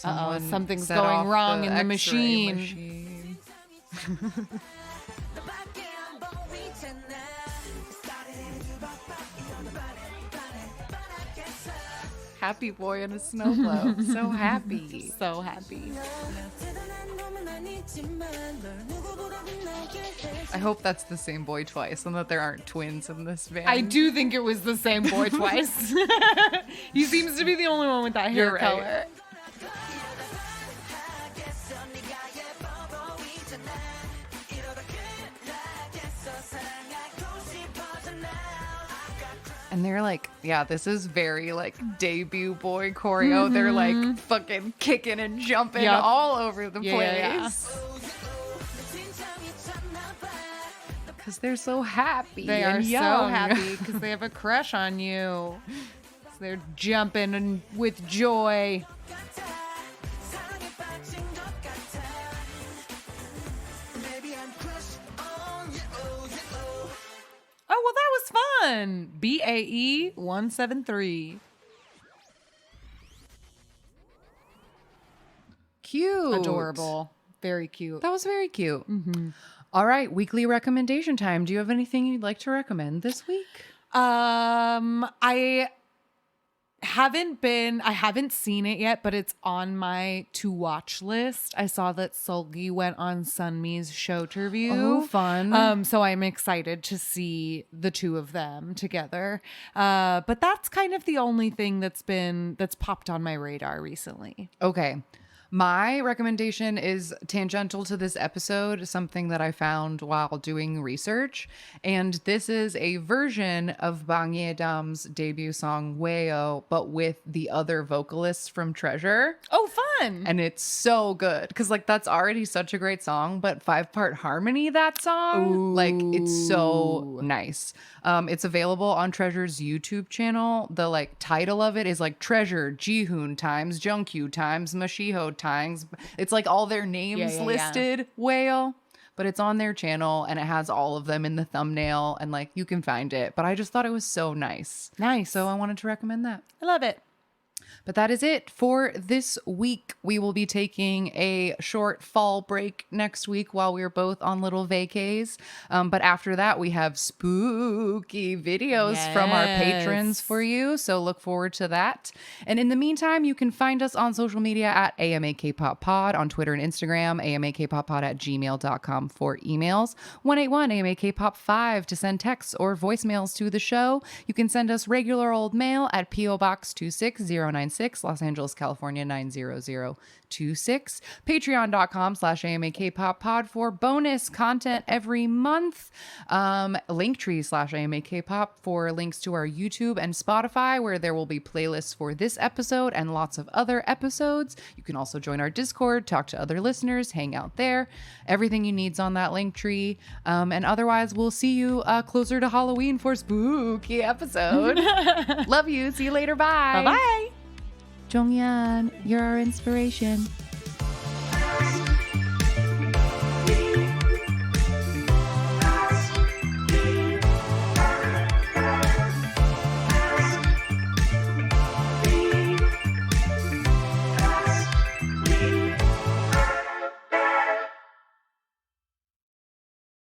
[SPEAKER 1] Uh-oh.
[SPEAKER 2] Something's
[SPEAKER 1] set
[SPEAKER 2] going
[SPEAKER 1] off
[SPEAKER 2] wrong in the
[SPEAKER 1] X-ray
[SPEAKER 2] machine.
[SPEAKER 1] Happy boy in a snow globe. So happy.
[SPEAKER 2] So happy.
[SPEAKER 1] I hope that's the same boy twice and that there aren't twins in this band.
[SPEAKER 2] I do think it was the same boy twice. He seems to be the only one with that hair
[SPEAKER 1] You're right.
[SPEAKER 2] color.
[SPEAKER 1] And they're like, yeah, this is very like debut boy choreo. They're like fucking kicking and jumping
[SPEAKER 2] Yep.
[SPEAKER 1] all over the
[SPEAKER 2] Yeah.
[SPEAKER 1] place. Because they're so happy.
[SPEAKER 2] They
[SPEAKER 1] and
[SPEAKER 2] are so
[SPEAKER 1] young.
[SPEAKER 2] happy because they have a crush on you. So they're jumping and with joy. Oh, well, that was fun. BAE 173.
[SPEAKER 1] Cute.
[SPEAKER 2] Adorable. Very cute.
[SPEAKER 1] That was very cute. All right, weekly recommendation time. Do you have anything you'd like to recommend this week?
[SPEAKER 2] I haven't seen it yet, but it's on my to watch list. I saw that Solgi went on Sunmi's show interview.
[SPEAKER 1] Oh, fun.
[SPEAKER 2] So I'm excited to see the two of them together. But that's kind of the only thing that's popped on my radar recently.
[SPEAKER 1] Okay. My recommendation is tangential to this episode, something that I found while doing research. And this is a version of Bang Ye-dam's debut song, Weo, but with the other vocalists from Treasure.
[SPEAKER 2] Oh, fun.
[SPEAKER 1] And it's so good. Because, like, that's already such a great song, but 5-part harmony, that song, like, it's so nice. It's available on Treasure's YouTube channel. The, like, title of it is, like, Treasure, Jihoon times Jungkook times Mashiho times. It's, like, all their names listed, Whale. But it's on their channel, and it has all of them in the thumbnail, and, like, you can find it. But I just thought it was so nice.
[SPEAKER 2] Nice.
[SPEAKER 1] So I wanted to recommend that.
[SPEAKER 2] I love it.
[SPEAKER 1] But that is it for this week. We will be taking a short fall break next week while we're both on little vacays. But after that, we have spooky videos from our patrons for you. So look forward to that. And in the meantime, you can find us on social media at AMAKPopPod on Twitter and Instagram, AMAKPopPod@gmail.com for emails, 181-AMAKPop5 to send texts or voicemails to the show. You can send us regular old mail at P.O. Box 26097, 90026, Los Angeles, California 90026. Patreon.com/AMAKPopPod for bonus content every month. Linktree/AMAKPop for links to our YouTube and Spotify, where there will be playlists for this episode and lots of other episodes. You can also join our Discord, talk to other listeners, hang out there. Everything you need's on that link tree. And otherwise, we'll see you closer to Halloween for spooky episode. Love you. See you later. Bye.
[SPEAKER 2] Bye-bye.
[SPEAKER 1] Jonghyun, you're our inspiration.